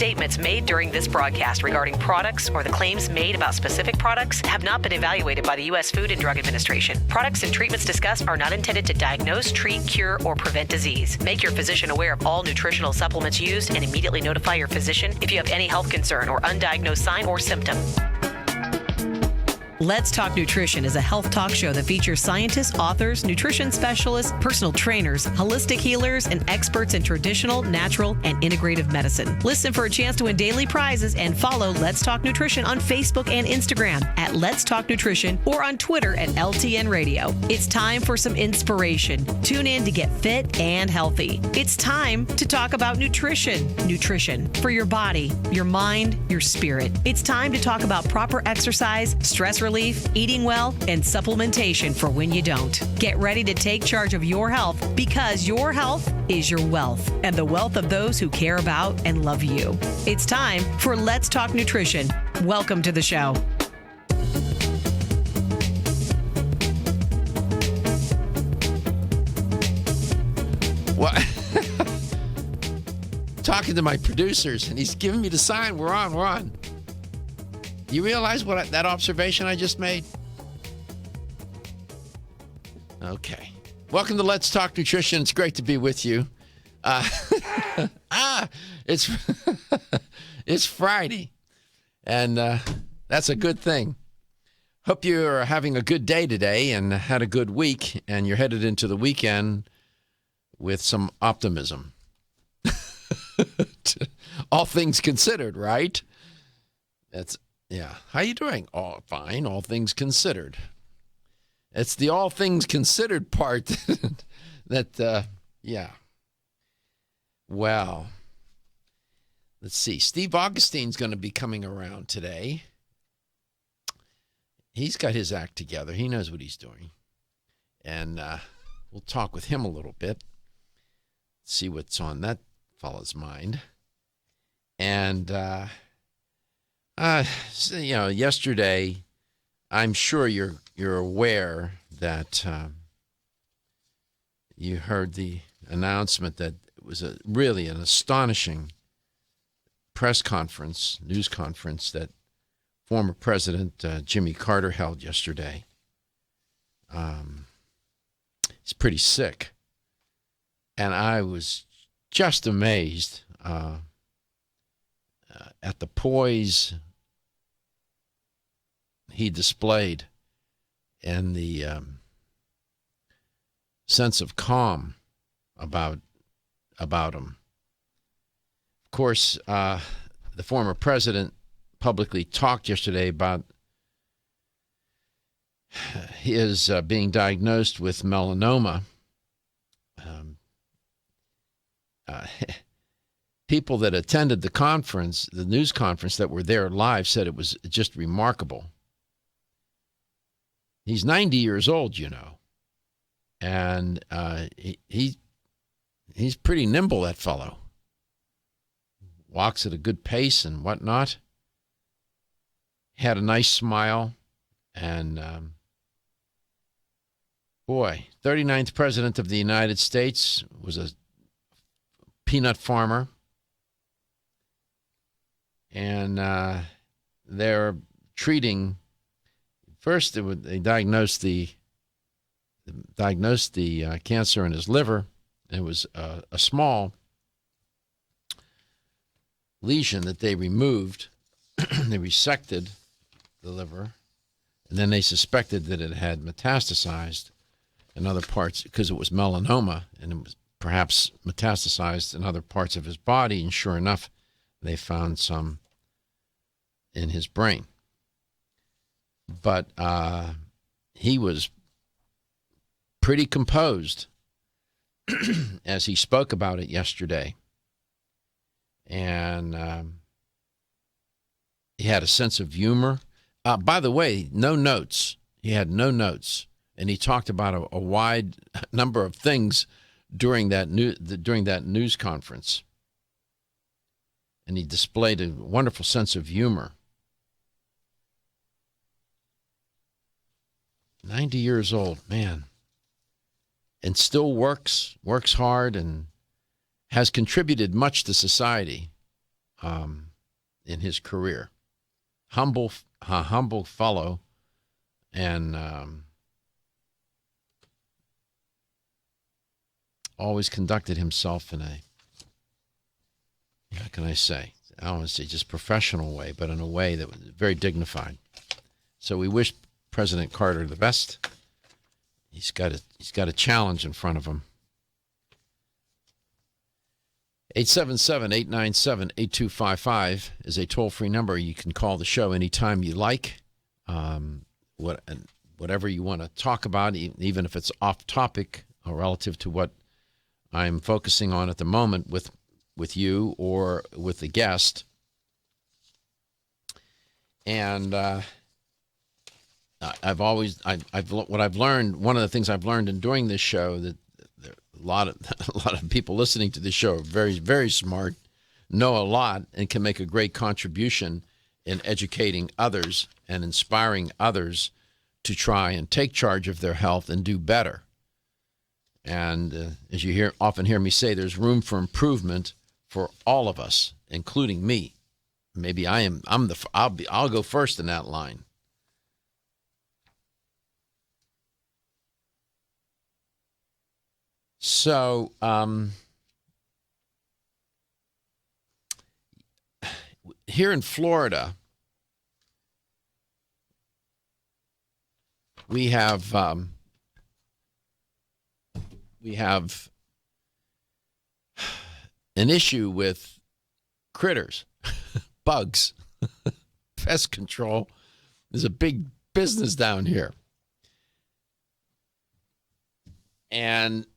statements made during this broadcast regarding products or the claims made about specific products have not been evaluated by the U.S. Food and Drug Administration. Products and treatments discussed are not intended to diagnose, treat, cure, or prevent disease. Make your physician aware of all nutritional supplements used and immediately notify your physician if you have any health concern or undiagnosed sign or symptom. Let's Talk Nutrition is a health talk show that features scientists, authors, nutrition specialists, personal trainers, holistic healers, and experts in traditional, natural, and integrative medicine. Listen for a chance to win daily prizes and follow Let's Talk Nutrition on Facebook and Instagram at Let's Talk Nutrition or on Twitter at LTN Radio. It's time for some inspiration. Tune in to get fit and healthy. It's time to talk about nutrition. Nutrition for your body, your mind, your spirit. It's time to talk about proper exercise, stress relief, eating well, and supplementation for when you don't. Get ready to take charge of your health because your health is your wealth and the wealth of those who care about and love you. It's time for Let's Talk Nutrition. Welcome to the show. What? Talking to my producers, and he's giving me the sign. We're on. You realize what that observation I just made? Okay. Welcome to Let's Talk Nutrition. It's great to be with you. It's it's Friday, and that's a good thing. Hope you're having a good day today and had a good week, and you're headed into the weekend with some optimism. All things considered, right? Yeah. How you doing? Oh, fine. All things considered. It's the all things considered part that, yeah. Well, let's see. Steve Augustine's going to be coming around today. He's got his act together. He knows what he's doing. And we'll talk with him a little bit. See what's on that fellow's mind. And, yesterday, I'm sure you're aware that you heard the announcement that it was really an astonishing news conference that former President Jimmy Carter held yesterday. He's pretty sick. And I was just amazed at the poise he displayed and the sense of calm about him. Of course, the former president publicly talked yesterday about his being diagnosed with melanoma. People that attended the news conference that were there live said it was just remarkable. He's 90 years old, and he's pretty nimble, that fellow. Walks at a good pace and whatnot. Had a nice smile, and 39th President of the United States, was a peanut farmer. And they're treating. First, they diagnosed the cancer in his liver. And it was a small lesion that they removed. They resected the liver, and then they suspected that it had metastasized in other parts because it was melanoma, and it was perhaps metastasized in other parts of his body. And sure enough, they found some in his brain. But he was pretty composed as he spoke about it yesterday. And he had a sense of humor. By the way, no notes. He had no notes. And he talked about a wide number of things during that news conference. And he displayed a wonderful sense of humor. 90 years old, man. And still works hard, and has contributed much to society. in his career. Humble fellow, and always conducted himself in a, how can I say? I don't want to say just professional way, but in a way that was very dignified. So we wish President Carter the best. He's got a challenge in front of him. 877-897-8255 is a toll-free number. You can call the show anytime you like. Whatever you want to talk about, even if it's off topic or relative to what I'm focusing on at the moment with you or with the guest. And what I've learned, one of the things I've learned in doing this show, that a lot of people listening to this show are very, very smart, know a lot, and can make a great contribution in educating others and inspiring others to try and take charge of their health and do better. And as you often hear me say, there's room for improvement for all of us, including me. Maybe I'll go first in that line. So, here in Florida, we have an issue with critters, bugs. Pest control is a big business down here. And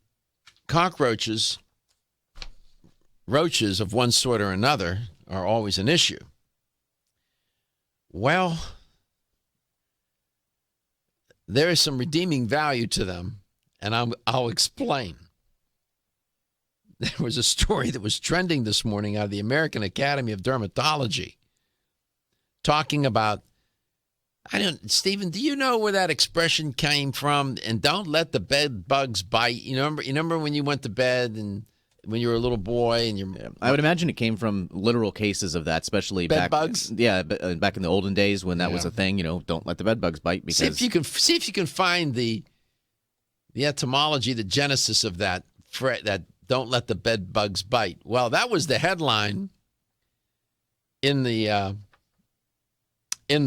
cockroaches, roaches of one sort or another, are always an issue. Well, there is some redeeming value to them, and I'll explain. There was a story that was trending this morning out of the American Academy of Dermatology talking about, Stephen, do you know where that expression came from? And don't let the bed bugs bite. You remember when you went to bed and when you were a little boy and I would imagine it came from literal cases of that, especially bed bugs. Yeah, back in the olden days when that was a thing. Don't let the bed bugs bite. Because see if you can find the etymology, the genesis of that don't let the bed bugs bite. Well, that was the headline in the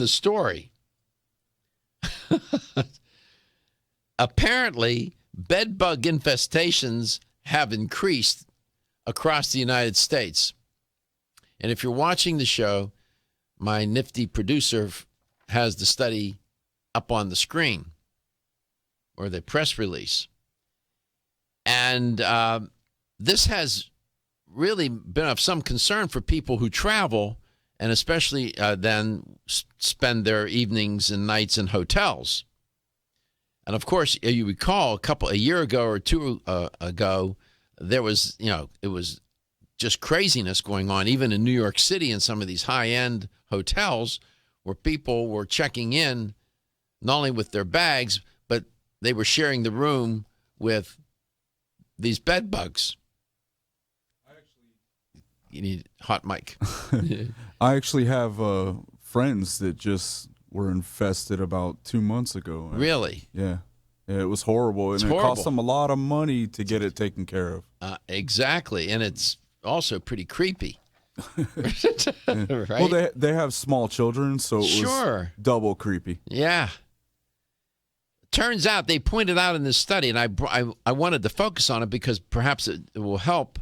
story. Apparently, bed bug infestations have increased across the United States. And if you're watching the show, my nifty producer has the study up on the screen, or the press release. And this has really been of some concern for people who travel, and especially then spend their evenings and nights in hotels. And of course, you recall a year ago or two ago, there was, it was just craziness going on, even in New York City in some of these high-end hotels where people were checking in not only with their bags, but they were sharing the room with these bed bugs. You need hot mic. I actually have friends that just were infested about 2 months ago. Really? Yeah. It was horrible. And it cost them a lot of money to get it taken care of. Exactly. And it's also pretty creepy. Right? Well, they have small children, so it was double creepy. Yeah. Turns out, they pointed out in this study, and I wanted to focus on it because perhaps it will help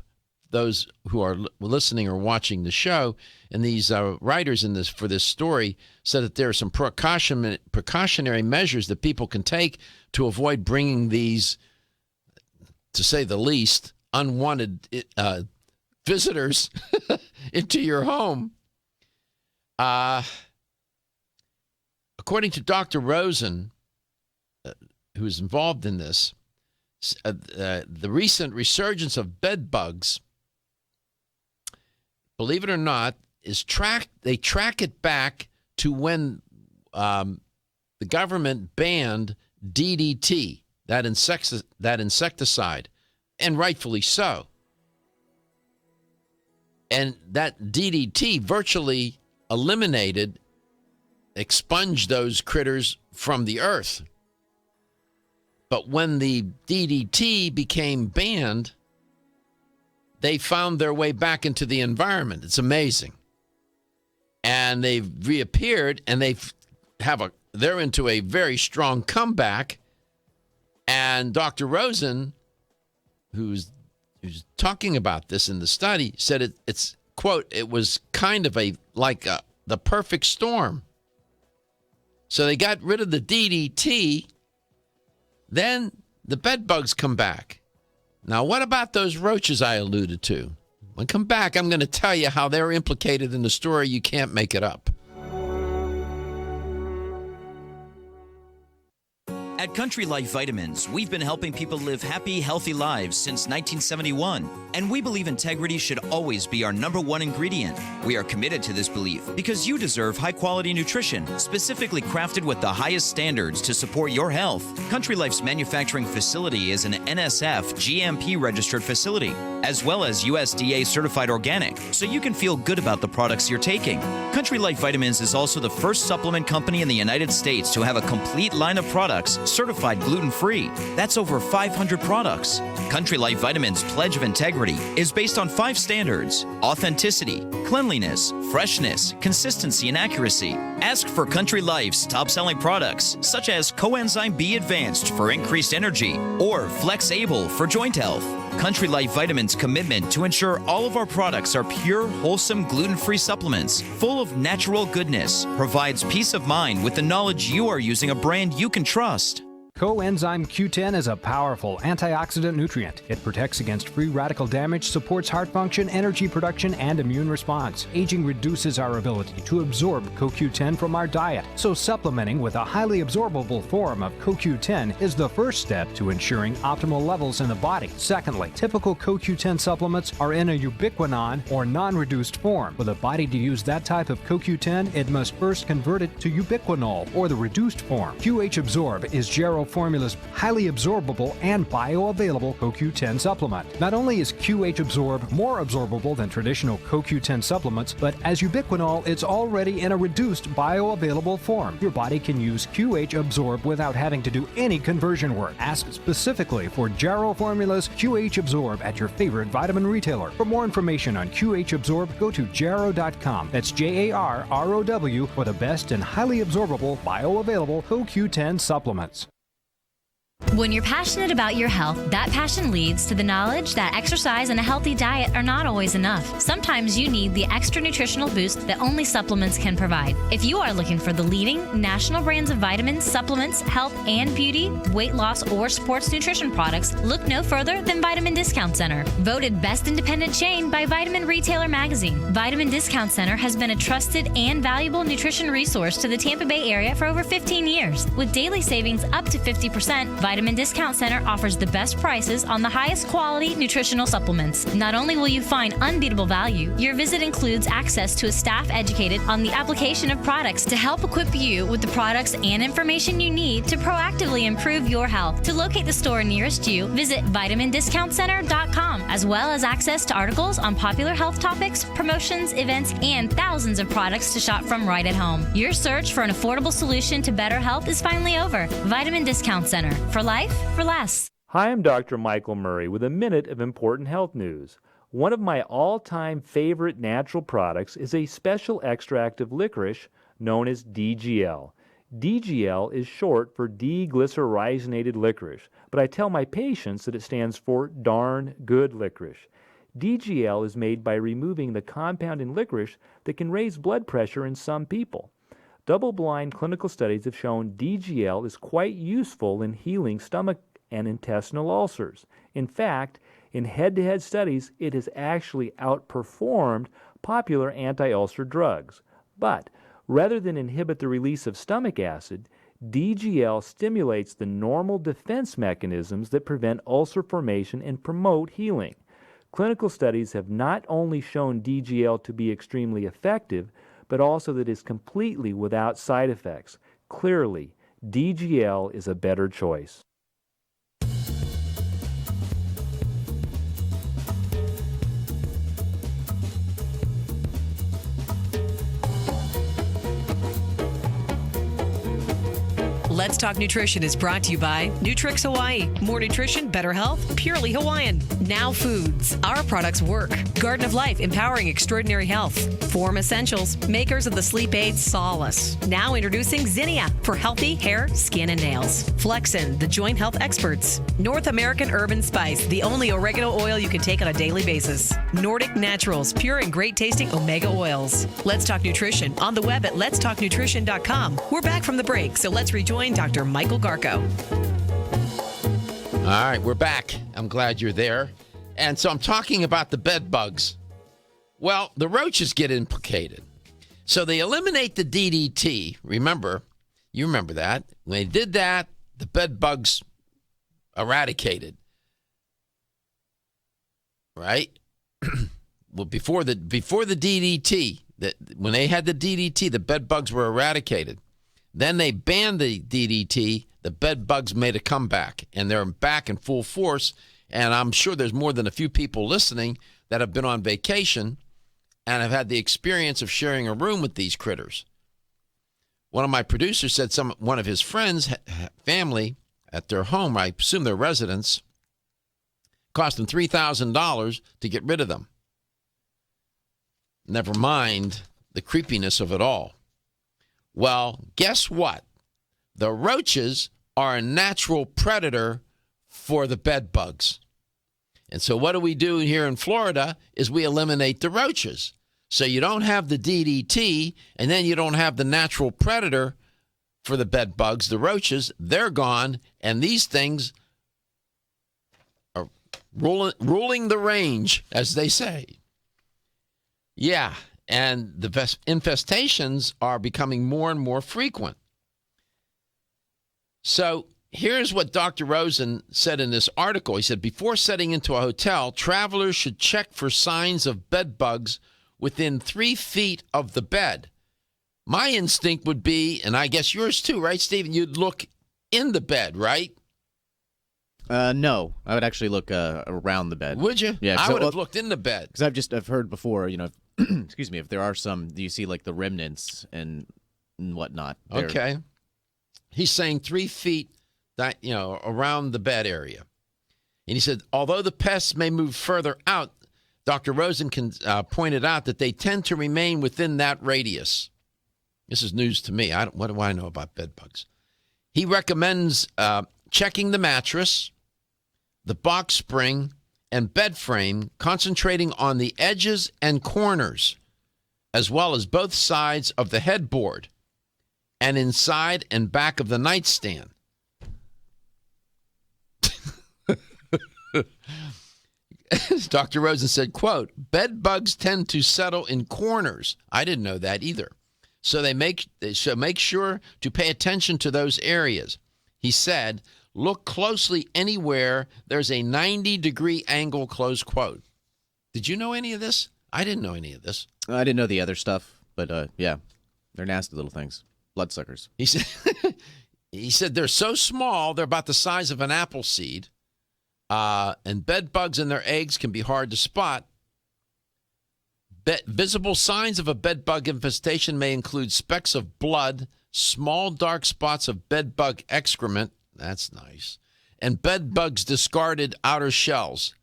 those who are listening or watching the show. And these writers for this story said that there are some precautionary measures that people can take to avoid bringing these, to say the least, unwanted visitors into your home. According to Dr. Rosen, who's involved in this, the recent resurgence of bed bugs, believe it or not, they track it back to when the government banned DDT, that insecticide, and rightfully so. And that DDT virtually expunged those critters from the earth. But when the DDT became banned, they found their way back into the environment. It's amazing. And they've reappeared, and they're into a very strong comeback. And Dr. Rosen, who's talking about this in the study, said it's quote, it was kind of the perfect storm. So they got rid of the DDT, then the bed bugs come back. Now, what about those roaches I alluded to? When I come back, I'm going to tell you how they're implicated in the story. You can't make it up. At Country Life Vitamins, we've been helping people live happy, healthy lives since 1971, and we believe integrity should always be our #1 ingredient. We are committed to this belief because you deserve high-quality nutrition, specifically crafted with the highest standards to support your health. Country Life's manufacturing facility is an NSF GMP-registered facility, as well as USDA certified organic, so you can feel good about the products you're taking. Country Life Vitamins is also the first supplement company in the United States to have a complete line of products certified gluten-free. That's over 500 products. Country Life Vitamins' pledge of integrity is based on 5 standards: authenticity, cleanliness, freshness, consistency, and accuracy. Ask for Country Life's top-selling products, such as Coenzyme B Advanced for increased energy or Flex Able for joint health. Country Life Vitamins' commitment to ensure all of our products are pure, wholesome, gluten-free supplements full of natural goodness provides peace of mind with the knowledge you are using a brand you can trust. Coenzyme Q10 is a powerful antioxidant nutrient. It protects against free radical damage, supports heart function, energy production, and immune response. Aging reduces our ability to absorb CoQ10 from our diet, so supplementing with a highly absorbable form of CoQ10 is the first step to ensuring optimal levels in the body. Secondly, typical CoQ10 supplements are in a ubiquinone or non-reduced form. For the body to use that type of CoQ10, it must first convert it to ubiquinol or the reduced form. QH Absorb is Gero Formula's highly absorbable and bioavailable CoQ10 supplement. Not only is QH Absorb more absorbable than traditional CoQ10 supplements, but as ubiquinol, it's already in a reduced bioavailable form. Your body can use QH Absorb without having to do any conversion work. Ask specifically for Gero Formula's QH Absorb at your favorite vitamin retailer. For more information on QH Absorb, go to Gero.com. That's JARROW for the best and highly absorbable bioavailable CoQ10 supplements. When you're passionate about your health, that passion leads to the knowledge that exercise and a healthy diet are not always enough. Sometimes you need the extra nutritional boost that only supplements can provide. If you are looking for the leading national brands of vitamins, supplements, health and beauty, weight loss, or sports nutrition products, look no further than Vitamin Discount Center. Voted best independent chain by Vitamin Retailer magazine, Vitamin Discount Center has been a trusted and valuable nutrition resource to the Tampa Bay area for over 15 years. With daily savings up to 50%, Vitamin Discount Center offers the best prices on the highest quality nutritional supplements. Not only will you find unbeatable value, your visit includes access to a staff educated on the application of products to help equip you with the products and information you need to proactively improve your health. To locate the store nearest you, visit vitamindiscountcenter.com, as well as access to articles on popular health topics, promotions, events, and thousands of products to shop from right at home. Your search for an affordable solution to better health is finally over. Vitamin Discount Center. For life, for less. Hi, I'm Dr. Michael Murray with a minute of important health news. One of my all-time favorite natural products is a special extract of licorice known as DGL. DGL is short for deglycyrrhizated licorice, but I tell my patients that it stands for darn good licorice. DGL is made by removing the compound in licorice that can raise blood pressure in some people. Double-blind clinical studies have shown DGL is quite useful in healing stomach and intestinal ulcers. In fact, in head-to-head studies, it has actually outperformed popular anti-ulcer drugs. But rather than inhibit the release of stomach acid, DGL stimulates the normal defense mechanisms that prevent ulcer formation and promote healing. Clinical studies have not only shown DGL to be extremely effective, but also that it's completely without side effects. Clearly, DGL is a better choice. Let's Talk Nutrition is brought to you by Nutrix Hawaii. More nutrition, better health, purely Hawaiian. Now Foods. Our products work. Garden of Life, empowering extraordinary health. Form Essentials, makers of the sleep aid Solace. Now introducing Zinnia for healthy hair, skin, and nails. Flexin, the joint health experts. North American Urban Spice, the only oregano oil you can take on a daily basis. Nordic Naturals, pure and great tasting omega oils. Let's Talk Nutrition on the web at letstalknutrition.com. We're back from the break, so let's rejoin Dr. Michael Garko. All right, we're back. I'm glad you're there. And so I'm talking about the bed bugs. Well, the roaches get implicated. So they eliminate the DDT. You remember that. When they did that, the bed bugs eradicated. Right? Well, before the DDT, when they had the DDT, the bed bugs were eradicated. Then they banned the DDT. The bed bugs made a comeback, and they're back in full force. And I'm sure there's more than a few people listening that have been on vacation and have had the experience of sharing a room with these critters. One of my producers said one of his friends' family at their home, I assume their residence, cost them $3,000 to get rid of them. Never mind the creepiness of it all. Well, guess what? The roaches are a natural predator for the bed bugs. And so what do we do here in Florida is we eliminate the roaches. So you don't have the DDT, and then you don't have the natural predator for the bed bugs, the roaches. They're gone, and these things are ruling the range, as they say. Yeah, and the infestations are becoming more and more frequent. So here's what Dr. Rosen said in this article. He said, before setting into a hotel, travelers should check for signs of bed bugs within 3 feet of the bed. My instinct would be, and I guess yours too, right, Stephen? You'd look in the bed, right? No, I would actually look around the bed. Would you? Yeah, I would have looked in the bed. Because I've heard before, excuse me, if there are some, do you see like the remnants and whatnot? Okay. He's saying 3 feet, around the bed area. And he said, although the pests may move further out, Dr. Rosen pointed out that they tend to remain within that radius. This is news to me. What do I know about bed bugs? He recommends checking the mattress, the box spring, and bed frame, concentrating on the edges and corners, as well as both sides of the headboard and inside and back of the nightstand. Dr. Rosen said, quote, bed bugs tend to settle in corners. I didn't know that either. So make sure to pay attention to those areas. He said, look closely anywhere there's a 90-degree angle, close quote. Did you know any of this? I didn't know any of this. I didn't know the other stuff, but yeah, they're nasty little things. Bloodsuckers. He said they're so small, they're about the size of an apple seed. And bed bugs and their eggs can be hard to spot. Visible signs of a bed bug infestation may include specks of blood, small dark spots of bed bug excrement, that's nice, and bed bugs' discarded outer shells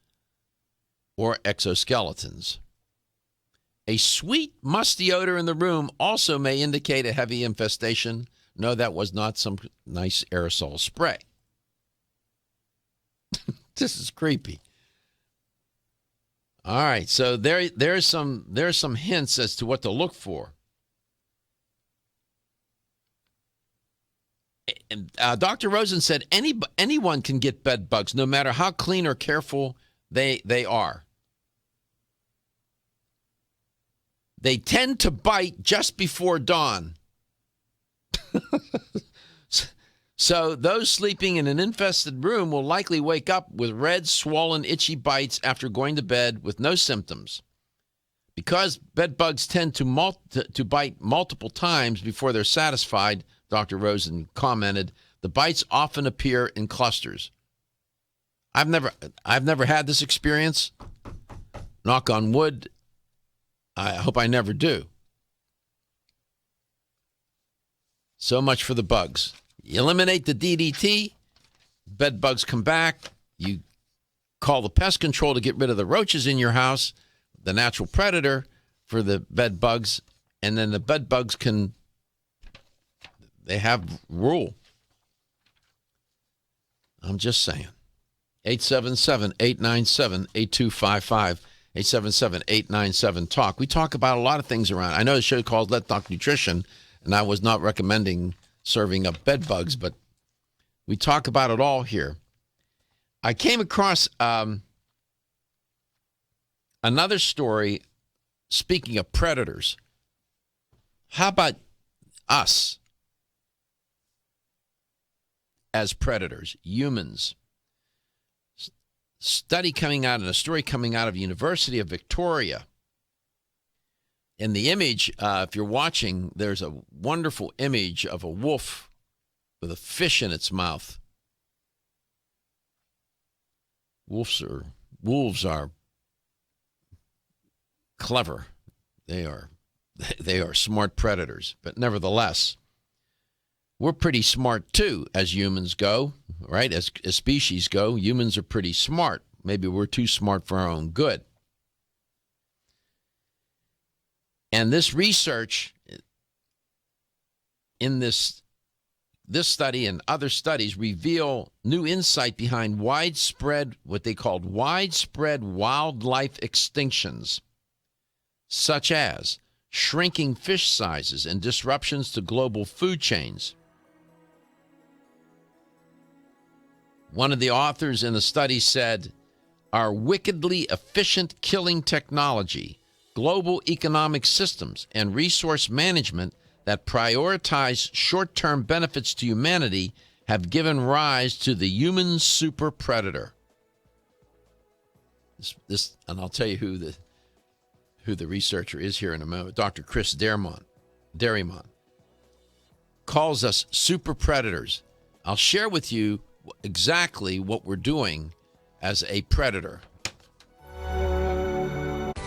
or exoskeletons. A sweet, musty odor in the room also may indicate a heavy infestation. No, that was not some nice aerosol spray. This is creepy. All right, so there's some hints as to what to look for. Dr. Rosen said anyone can get bed bugs, no matter how clean or careful they are. They tend to bite just before dawn. So those sleeping in an infested room will likely wake up with red, swollen, itchy bites after going to bed with no symptoms. Because bed bugs tend to bite multiple times before they're satisfied, Dr. Rosen commented, the bites often appear in clusters. I've never had this experience. Knock on wood. I hope I never do. So much for the bugs. You eliminate the DDT, bed bugs come back. You call the pest control to get rid of the roaches in your house, the natural predator for the bed bugs, and then the bed bugs they have rule. I'm just saying. 877-897-8255. 877-897-TALK. We talk about a lot of things around. I know the show called Let's Talk Nutrition, and I was not recommending serving up bed bugs, but we talk about it all here. I came across another story, speaking of predators. How about us as predators, humans? Study coming out and a story coming out of University of Victoria. In the image, if you're watching, there's a wonderful image of a wolf with a fish in its mouth. Wolves are clever. They are smart predators, but nevertheless, we're pretty smart too as humans go, right? As species go, humans are pretty smart. Maybe we're too smart for our own good. And this research in this study and other studies reveal new insight behind what they called widespread wildlife extinctions, such as shrinking fish sizes and disruptions to global food chains. One of the authors in the study said, our wickedly efficient killing technology, global economic systems, and resource management that prioritize short-term benefits to humanity have given rise to the human super predator. This, and I'll tell you who the researcher is here in a moment. Dr. Chris Derrimont calls us super predators. I'll share with you exactly what we're doing as a predator.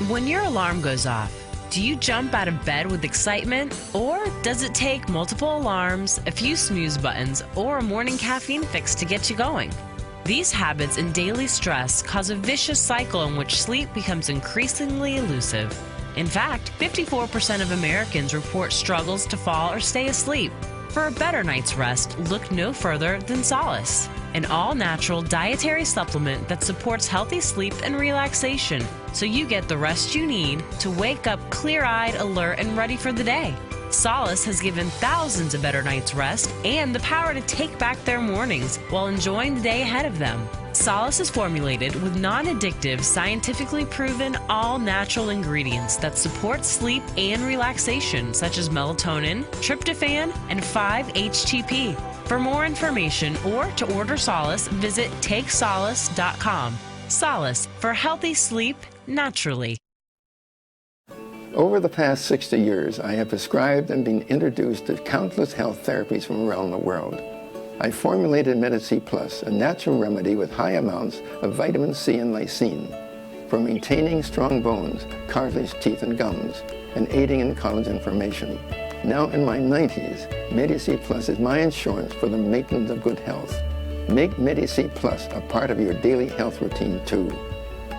When your alarm goes off, do you jump out of bed with excitement? Or does it take multiple alarms, a few snooze buttons, or a morning caffeine fix to get you going? These habits and daily stress cause a vicious cycle in which sleep becomes increasingly elusive. In fact, 54% of Americans report struggles to fall or stay asleep. For a better night's rest, look no further than Solace, an all-natural dietary supplement that supports healthy sleep and relaxation, so you get the rest you need to wake up clear-eyed, alert, and ready for the day. Solace has given thousands a better night's rest and the power to take back their mornings while enjoying the day ahead of them. Solace is formulated with non-addictive, scientifically proven, all-natural ingredients that support sleep and relaxation, such as melatonin, tryptophan, and 5-HTP. For more information or to order Solace, visit TakeSolace.com. Solace, for healthy sleep naturally. Over the past 60 years, I have prescribed and been introduced to countless health therapies from around the world. I formulated Medi-C Plus, a natural remedy with high amounts of vitamin C and lysine for maintaining strong bones, cartilage, teeth, and gums, and aiding in collagen formation. Now in my 90s, Medi-C Plus is my insurance for the maintenance of good health. Make Medi-C Plus a part of your daily health routine too.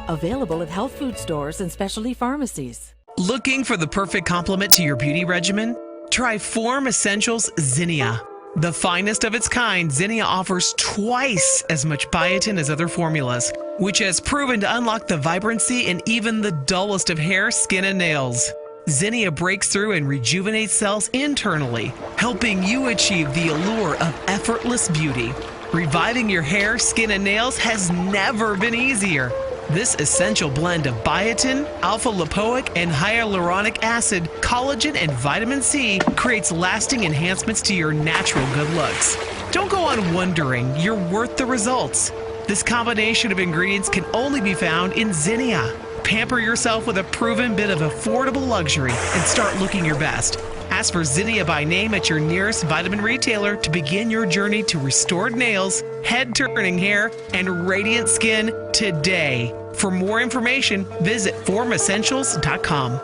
Available at health food stores and specialty pharmacies. Looking for the perfect complement to your beauty regimen? Try Form Essentials Zinnia. The finest of its kind, Zinnia offers twice as much biotin as other formulas, which has proven to unlock the vibrancy in even the dullest of hair, skin, and nails. Zinnia breaks through and rejuvenates cells internally, helping you achieve the allure of effortless beauty. Reviving your hair, skin, and nails has never been easier. This essential blend of biotin, alpha-lipoic, and hyaluronic acid, collagen, and vitamin C creates lasting enhancements to your natural good looks. Don't go on wondering, you're worth the results. This combination of ingredients can only be found in Zinnia. Pamper yourself with a proven bit of affordable luxury and start looking your best. Ask for Zinnia by name at your nearest vitamin retailer to begin your journey to restored nails, head-turning hair, and radiant skin today. For more information, visit formessentials.com.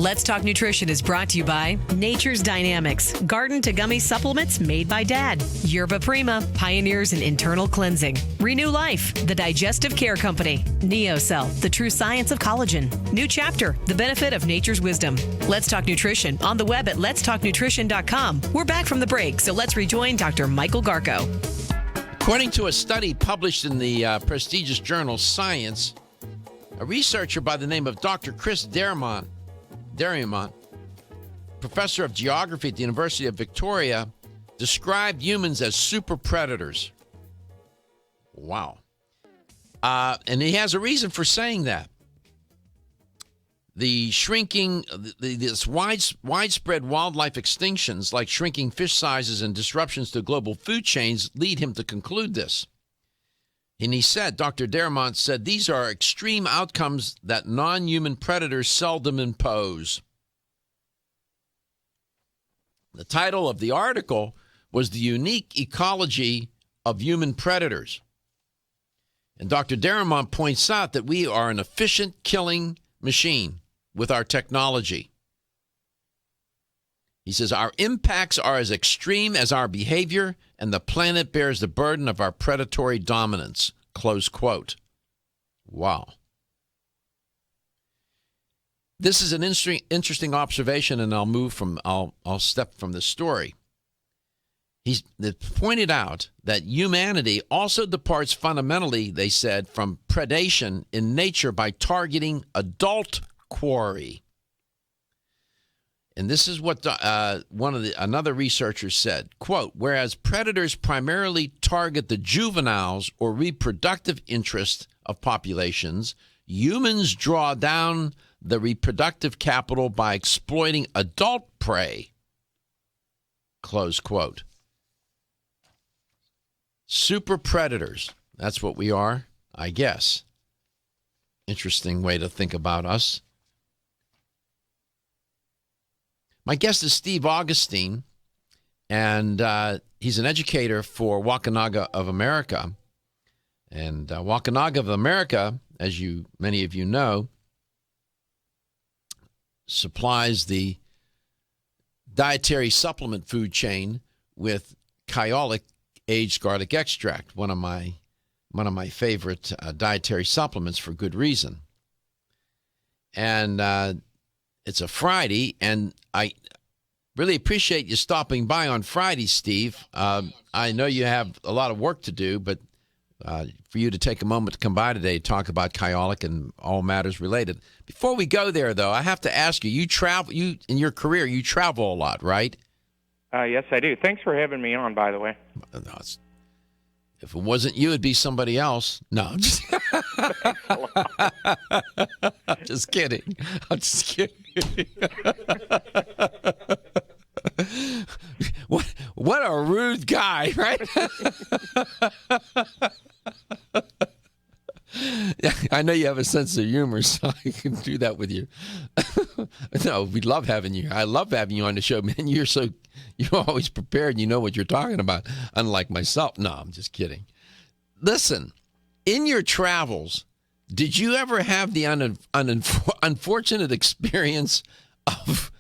Let's Talk Nutrition is brought to you by Nature's Dynamics, garden to gummy supplements made by Dad. Yerba Prima, pioneers in internal cleansing. Renew Life, the digestive care company. NeoCell, the true science of collagen. New Chapter, the benefit of nature's wisdom. Let's Talk Nutrition on the web at letstalknutrition.com. We're back from the break, so let's rejoin Dr. Michael Garko. According to a study published in the prestigious journal Science, a researcher by the name of Dr. Chris Darriamont, professor of geography at the University of Victoria, described humans as super predators. Wow. And he has a reason for saying that. The shrinking, this widespread wildlife extinctions, like shrinking fish sizes and disruptions to global food chains, lead him to conclude this. And he said, Dr. Darriamont said, these are extreme outcomes that non-human predators seldom impose. The title of the article was The Unique Ecology of Human Predators. And Dr. Darriamont points out that we are an efficient killing machine with our technology. He says, our impacts are as extreme as our behavior, and the planet bears the burden of our predatory dominance. Close quote. Wow. This is an interesting observation, and I'll step from the story. He's pointed out that humanity also departs fundamentally, they said, from predation in nature by targeting adult quarry. And this is what another researcher said, quote, whereas predators primarily target the juveniles or reproductive interests of populations, humans draw down the reproductive capital by exploiting adult prey, close quote. Super predators, that's what we are, I guess. Interesting way to think about us. My guest is Steve Augustine, and he's an educator for Wakunaga of America. And Wakunaga of America, as many of you know, supplies the dietary supplement food chain with Kyolic aged garlic extract, one of my favorite dietary supplements for good reason. And it's a Friday, and I really appreciate you stopping by on Friday, Steve. I know you have a lot of work to do, but for you to take a moment to come by today to talk about Kyolic and all matters related. Before we go there, though, I have to ask you, you in your career, you travel a lot, right? Yes, I do. Thanks for having me on, by the way. No, if it wasn't you, it'd be somebody else. No, I'm just, just kidding. I'm just kidding. What a rude guy, right? Yeah, I know you have a sense of humor, so I can do that with you. No, we love having you. I love having you on the show, man. You're always prepared. You know what you're talking about, unlike myself. No, I'm just kidding. Listen, in your travels, did you ever have the unfortunate experience of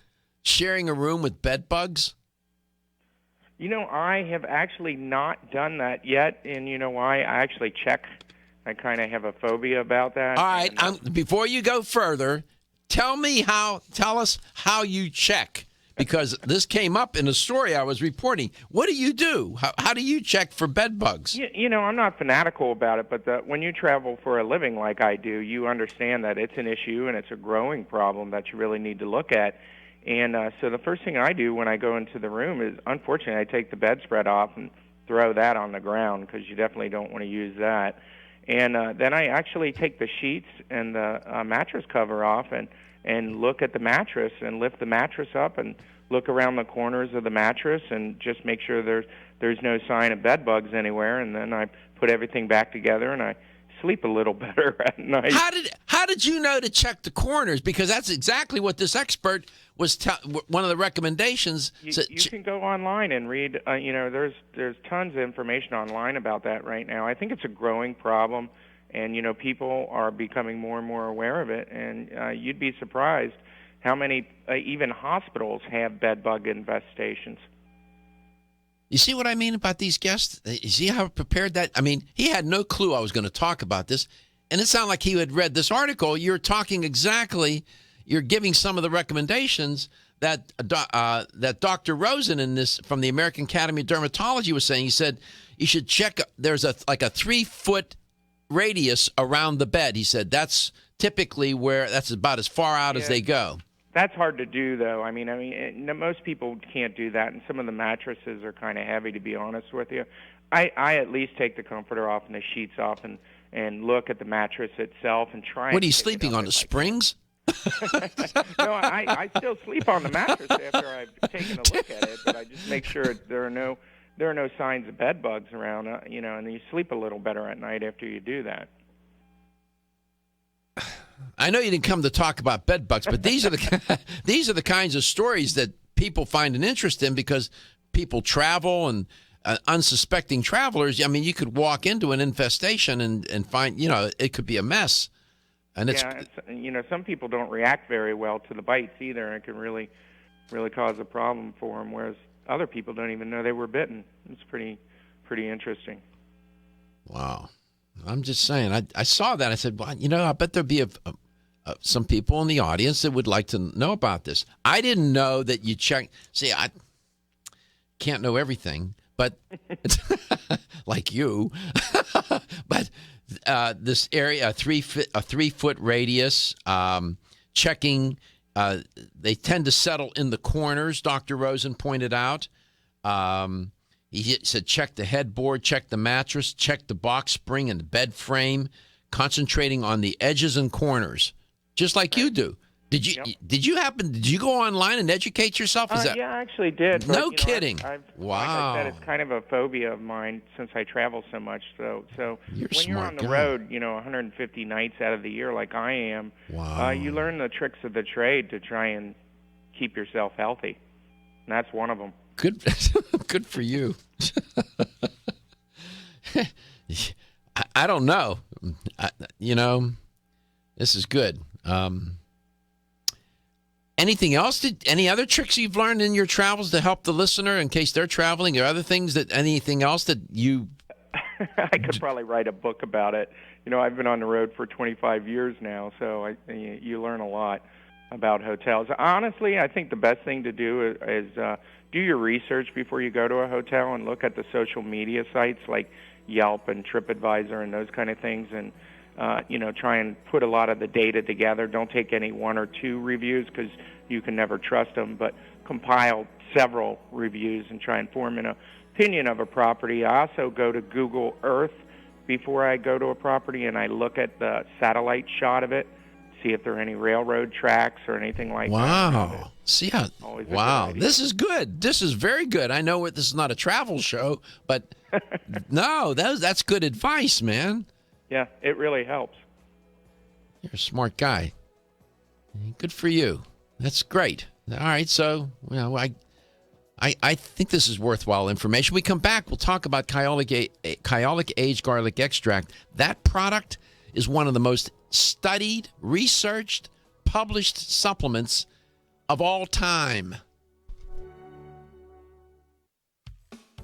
sharing a room with bed bugs? You know, I have actually not done that yet, and you know why? I actually check. I kind of have a phobia about that. All right, before you go further, tell us how you check, because this came up in a story I was reporting. What do you do? How do you check for bed bugs? You know, I'm not fanatical about it, but when you travel for a living like I do, you understand that it's an issue and it's a growing problem that you really need to look at. And so the first thing I do when I go into the room is, unfortunately, I take the bedspread off and throw that on the ground, because you definitely don't want to use that. And then I actually take the sheets and the mattress cover off and look at the mattress and lift the mattress up and look around the corners of the mattress and just make sure there's no sign of bed bugs anywhere. And then I put everything back together and I sleep a little better at night. How did you know to check the corners? Because that's exactly what this expert was. One of the recommendations. You can go online and read. There's tons of information online about that right now. I think it's a growing problem, and people are becoming more and more aware of it. And you'd be surprised How many even hospitals have bed bug infestations? You see what I mean about these guests? You see how prepared that? I mean, he had no clue I was going to talk about this, and it sounded like he had read this article. You're talking exactly. You're giving some of the recommendations that that Dr. Rosen in this from the American Academy of Dermatology was saying. He said you should check. There's a 3-foot radius around the bed. He said that's typically that's about as far out as they go. That's hard to do, though. I mean, most people can't do that, and some of the mattresses are kind of heavy, to be honest with you. I at least take the comforter off and the sheets off and look at the mattress itself and try. What are you sleeping on, the springs? No, I still sleep on the mattress after I've taken a look at it, but I just make sure there are no signs of bed bugs around, and you sleep a little better at night after you do that. I know you didn't come to talk about bed bugs, but these are the kinds of stories that people find an interest in because people travel and unsuspecting travelers. I mean, you could walk into an infestation and find, it could be a mess. And it's some people don't react very well to the bites either, and it can really, really cause a problem for them. Whereas other people don't even know they were bitten. It's pretty interesting. Wow. I'm just saying, I saw that. I said, well, I bet there'd be some people in the audience that would like to know about this. I didn't know that you check. See, I can't know everything, but like you. But this area, a 3-foot radius, checking. They tend to settle in the corners. Dr. Rosen pointed out. He said, check the headboard, check the mattress, check the box spring and the bed frame, concentrating on the edges and corners, just like you do. Did you go online and educate yourself? Yeah, I actually did. No but, kidding. Wow. Like I said, it's kind of a phobia of mine since I travel so much. So when you're on the road, 150 nights out of the year like I am, you learn the tricks of the trade to try and keep yourself healthy. And that's one of them. Good for you. I don't know. This is good. Anything else? Any other tricks you've learned in your travels to help the listener in case they're traveling, or other things anything else that you? I could probably write a book about it. I've been on the road for 25 years now, so you learn a lot about hotels. Honestly, I think the best thing to do is do your research before you go to a hotel and look at the social media sites like Yelp and TripAdvisor and those kind of things, and try and put a lot of the data together. Don't take any 1 or 2 reviews because you can never trust them, but compile several reviews and try and form an opinion of a property. I also go to Google Earth before I go to a property, and I look at the satellite shot of it, see if there are any railroad tracks or anything like that. Wow. See how? Wow. This is good. This is very good. I know this is not a travel show, but no, that's good advice, man. Yeah, it really helps. You're a smart guy. Good for you. That's great. All right, so I think this is worthwhile information. We come back, we'll talk about Kyolic aged garlic extract. That product is one of the most studied, researched, published supplements of all time.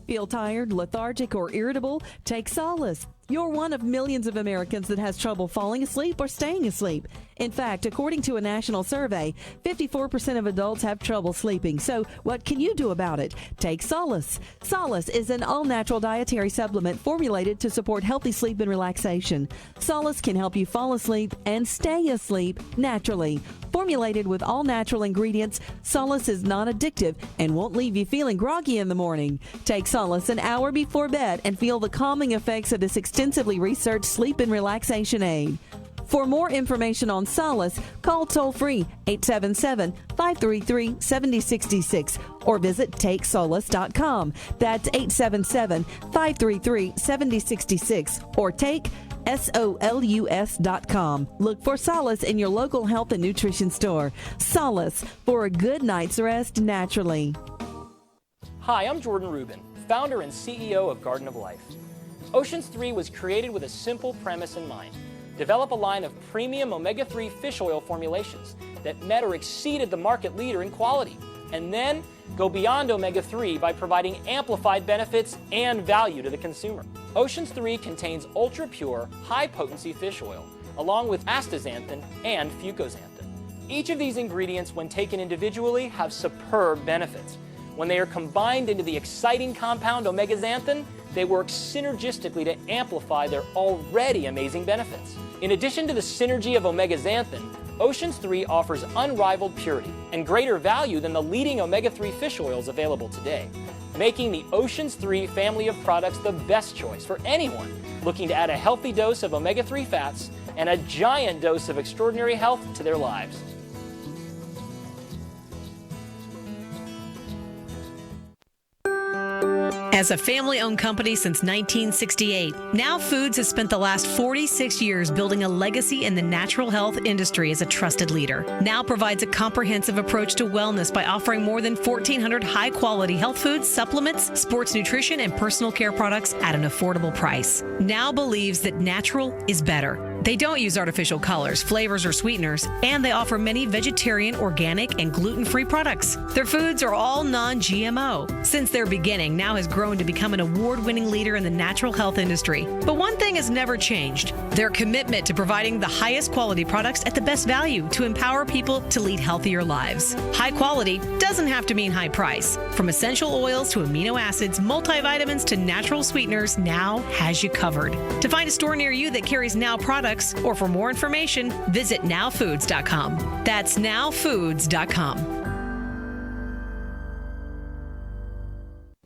Feel tired, lethargic, or irritable? Take Solace. You're one of millions of Americans that has trouble falling asleep or staying asleep. In fact, according to a national survey, 54% of adults have trouble sleeping. So what can you do about it? Take Solace. Solace is an all-natural dietary supplement formulated to support healthy sleep and relaxation. Solace can help you fall asleep and stay asleep naturally. Formulated with all-natural ingredients, Solace is non-addictive and won't leave you feeling groggy in the morning. Take Solace an hour before bed and feel the calming effects of this extensively researched sleep and relaxation aid. For more information on Solace, call toll-free 877-533-7066 or visit TakeSolace.com. That's 877-533-7066 or take SOLUS.com. Look for Solace in your local health and nutrition store. Solace, for a good night's rest naturally. Hi, I'm Jordan Rubin, founder and CEO of Garden of Life. Oceans 3 was created with a simple premise in mind: develop a line of premium omega-3 fish oil formulations that met or exceeded the market leader in quality, and then go beyond omega-3 by providing amplified benefits and value to the consumer. Oceans 3 contains ultra-pure, high-potency fish oil, along with astaxanthin and fucoxanthin. Each of these ingredients, when taken individually, have superb benefits. When they are combined into the exciting compound omega-xanthin, they work synergistically to amplify their already amazing benefits. In addition to the synergy of omega-xanthin, Oceans 3 offers unrivaled purity and greater value than the leading omega-3 fish oils available today, making the Oceans 3 family of products the best choice for anyone looking to add a healthy dose of omega-3 fats and a giant dose of extraordinary health to their lives. As a family-owned company since 1968, Now Foods has spent the last 46 years building a legacy in the natural health industry as a trusted leader. Now provides a comprehensive approach to wellness by offering more than 1,400 high-quality health foods, supplements, sports nutrition, and personal care products at an affordable price. Now believes that natural is better. They don't use artificial colors, flavors, or sweeteners, and they offer many vegetarian, organic, and gluten-free products. Their foods are all non-GMO. Since their beginning, Now has grown to become an award-winning leader in the natural health industry. But one thing has never changed: their commitment to providing the highest quality products at the best value to empower people to lead healthier lives. High quality doesn't have to mean high price. From essential oils to amino acids, multivitamins to natural sweeteners, Now has you covered. To find a store near you that carries Now products, or for more information, visit nowfoods.com. That's nowfoods.com.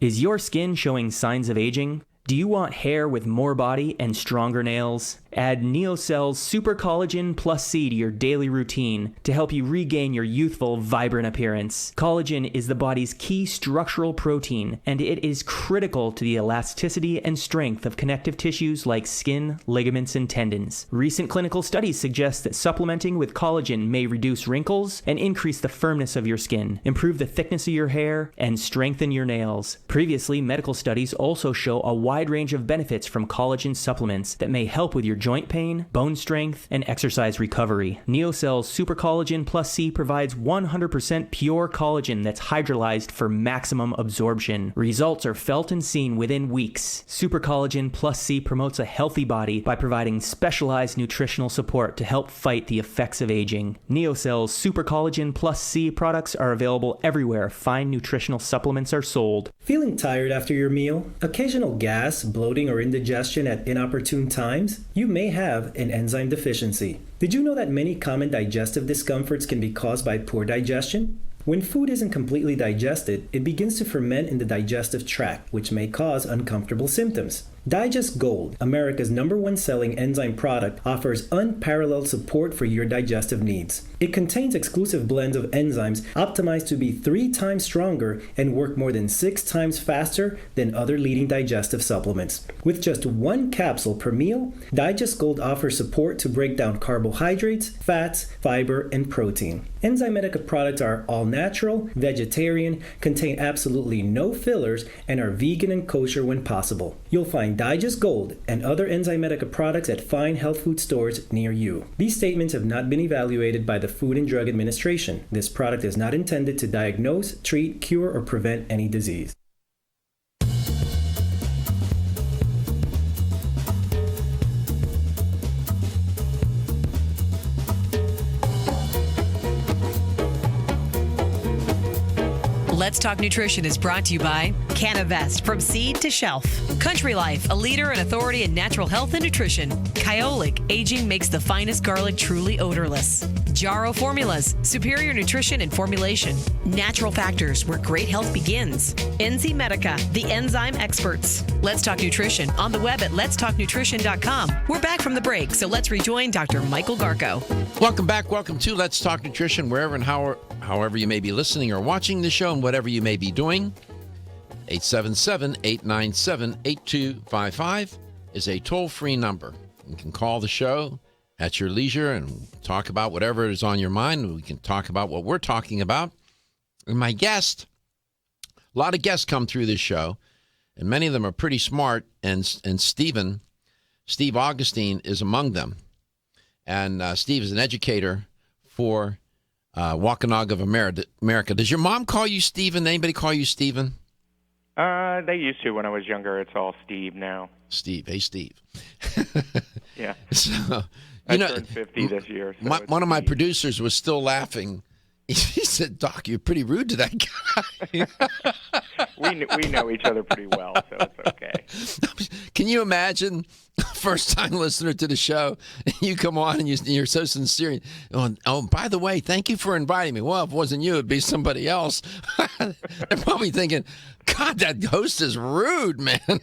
Is your skin showing signs of aging? Do you want hair with more body and stronger nails? Add NeoCell's Super Collagen Plus C to your daily routine to help you regain your youthful, vibrant appearance. Collagen is the body's key structural protein, and it is critical to the elasticity and strength of connective tissues like skin, ligaments, and tendons. Recent clinical studies suggest that supplementing with collagen may reduce wrinkles and increase the firmness of your skin, improve the thickness of your hair, and strengthen your nails. Previously, medical studies also show a wide range of benefits from collagen supplements that may help with your joint pain, bone strength, and exercise recovery. NeoCell's Super Collagen Plus C provides 100% pure collagen that's hydrolyzed for maximum absorption. Results are felt and seen within weeks. Super Collagen Plus C promotes a healthy body by providing specialized nutritional support to help fight the effects of aging. NeoCell's Super Collagen Plus C products are available everywhere fine nutritional supplements are sold. Feeling tired after your meal? Occasional gas, bloating, or indigestion at inopportune times? You may have an enzyme deficiency. Did you know that many common digestive discomforts can be caused by poor digestion? When food isn't completely digested, it begins to ferment in the digestive tract, which may cause uncomfortable symptoms. Digest Gold, America's #1 selling enzyme product, offers unparalleled support for your digestive needs. It contains exclusive blends of enzymes optimized to be 3 times stronger and work more than 6 times faster than other leading digestive supplements. With just 1 capsule per meal, Digest Gold offers support to break down carbohydrates, fats, fiber, and protein. Enzymedica products are all natural, vegetarian, contain absolutely no fillers, and are vegan and kosher when possible. You'll find Digest Gold and other Enzymedica products at fine health food stores near you. These statements have not been evaluated by the Food and Drug Administration. This product is not intended to diagnose, treat, cure, or prevent any disease. Let's Talk Nutrition is brought to you by Canavest, from seed to shelf. Country Life, a leader and authority in natural health and nutrition. Kyolic, aging makes the finest garlic truly odorless. Jarrow Formulas, superior nutrition and formulation. Natural Factors, where great health begins. Enzymedica, the enzyme experts. Let's Talk Nutrition, on the web at letstalknutrition.com. We're back from the break, so let's rejoin Dr. Michael Garko. Welcome back. Welcome to Let's Talk Nutrition, wherever and however you may be listening or watching the show, and whatever you may be doing. 877-897-8255 is a toll-free number. You can call the show at your leisure and talk about whatever is on your mind. We can talk about what we're talking about. And my guest, a lot of guests come through this show, and many of them are pretty smart, and Steve Augustine is among them. And Steve is an educator for Waukanaga of America. Does your mom call you Stephen? Anybody call you Stephen? They used to when I was younger. It's all Steve now. Steve. Hey, Steve. Yeah. So, I turned 50 this year. So one of my producers was still laughing. He said, Doc, you're pretty rude to that guy. we know each other pretty well, so it's okay. Can you imagine, first-time listener to the show, you come on and you're so sincere. Oh, by the way, thank you for inviting me. Well, if it wasn't you, it'd be somebody else. They're probably thinking, God, that host is rude, man.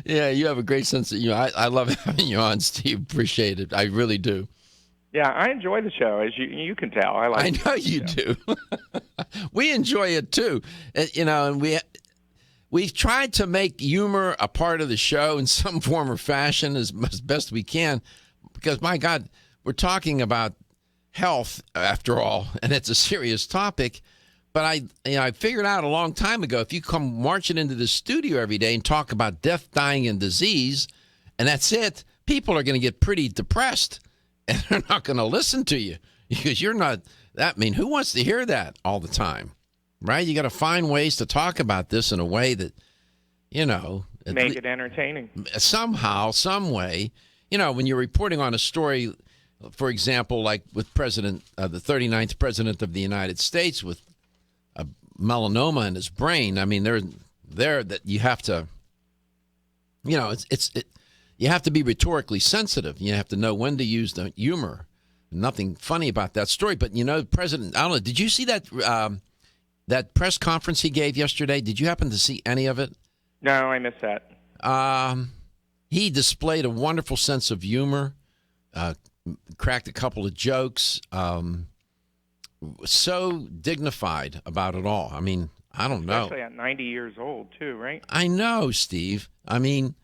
Yeah, you have a great sense of humor. I love having you on, Steve. Appreciate it. I really do. Yeah, I enjoy the show, as you can tell. I know you do. We enjoy it too. And we've tried to make humor a part of the show in some form or fashion as best we can, because my God, we're talking about health after all, and it's a serious topic. But I figured out a long time ago, if you come marching into the studio every day and talk about death, dying, and disease, and that's it, people are going to get pretty depressed. And they're not going to listen to you because you're not that. I mean, who wants to hear that all the time, right? You got to find ways to talk about this in a way that, make it entertaining somehow, some way. When you're reporting on a story, for example, like with the 39th president of the United States with a melanoma in his brain. I mean, there that you have to, you have to be rhetorically sensitive. You have to know when to use the humor. Nothing funny about that story. But, President, I don't know, did you see that that press conference he gave yesterday? Did you happen to see any of it? No, I missed that. He displayed a wonderful sense of humor, cracked a couple of jokes, so dignified about it all. I mean, I don't know. Especially at 90 years old, too, right? I know, Steve. I mean,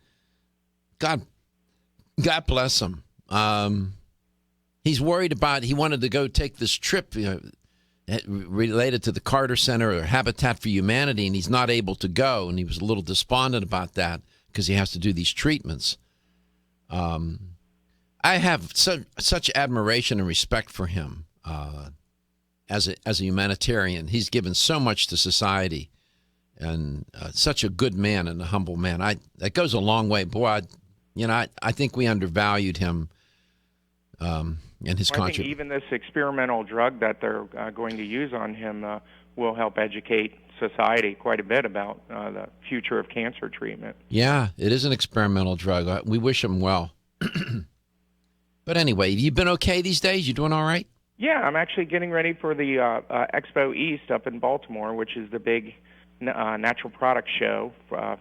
God bless him. He's worried about, he wanted to go take this trip related to the Carter Center or Habitat for Humanity, and he's not able to go, and he was a little despondent about that because he has to do these treatments. I have such admiration and respect for him as a humanitarian. He's given so much to society, and such a good man and a humble man. That goes a long way. Boy, I think we undervalued him and his contribution. I think even this experimental drug that they're going to use on him will help educate society quite a bit about the future of cancer treatment. Yeah, it is an experimental drug. We wish him well. But anyway, have you been okay these days? You doing all right? Yeah, I'm actually getting ready for the Expo East up in Baltimore, which is the big natural product show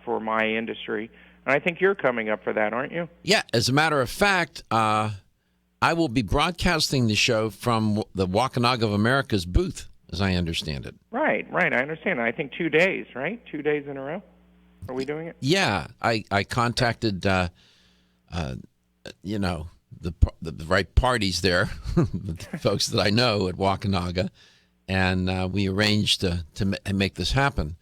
for my industry. And I think you're coming up for that, aren't you? Yeah, as a matter of fact, I will be broadcasting the show from the Waukanaga of America's booth, as I understand it. Right. I understand. I think 2 days, right? 2 days in a row? Are we doing it? Yeah, I contacted, the right parties there, the folks that I know at Waukanaga, and we arranged to make this happen.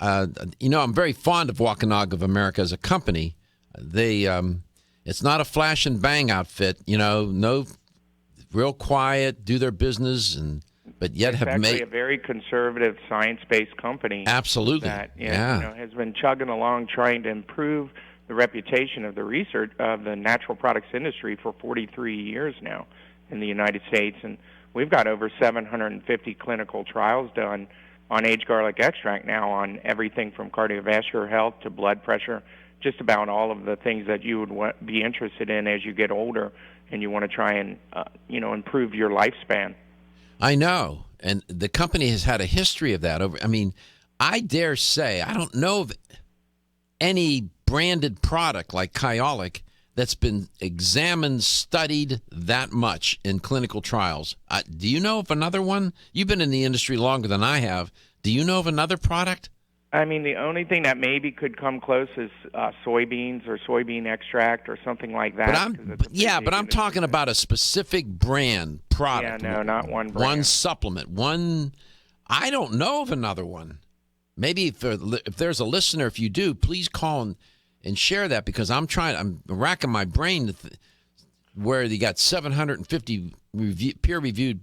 I'm very fond of Waukanaga of America as a company. It's not a flash and bang outfit, no, real quiet, do their business, but yet it's have made a very conservative, science-based company. Absolutely, that has been chugging along, trying to improve the reputation of the research of the natural products industry for 43 years now in the United States, and we've got over 750 clinical trials done on aged garlic extract now on everything from cardiovascular health to blood pressure, just about all of the things that you would be interested in as you get older and you want to try and improve your lifespan. I know, and the company has had a history of that. I dare say I don't know of any branded product like Kyolic that's been examined, studied that much in clinical trials. Do you know of another one? You've been in the industry longer than I have. Do you know of another product? The only thing that maybe could come close is soybeans or soybean extract or something like that. But I'm talking about a specific brand product. Yeah, no, not one brand. One supplement. One. I don't know of another one. Maybe if there's a listener, if you do, please call and share that, because I'm racking my brain to where you got 750 peer-reviewed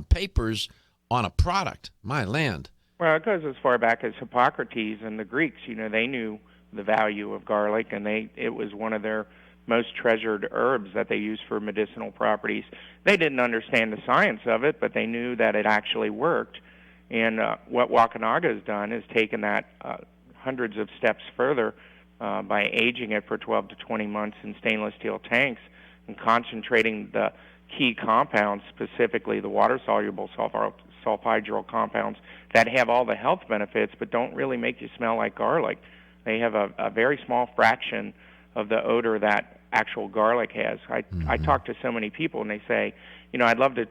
papers on a product. My land. Well, it goes as far back as Hippocrates and the Greeks. They knew the value of garlic, and it was one of their most treasured herbs that they used for medicinal properties. They didn't understand the science of it, but they knew that it actually worked. And what Wakanaga has done is taken that hundreds of steps further by aging it for 12 to 20 months in stainless steel tanks and concentrating the key compounds, specifically the water-soluble sulfhydryl compounds that have all the health benefits but don't really make you smell like garlic. They have a very small fraction of the odor that actual garlic has. I talk to so many people, and they say, I'd love to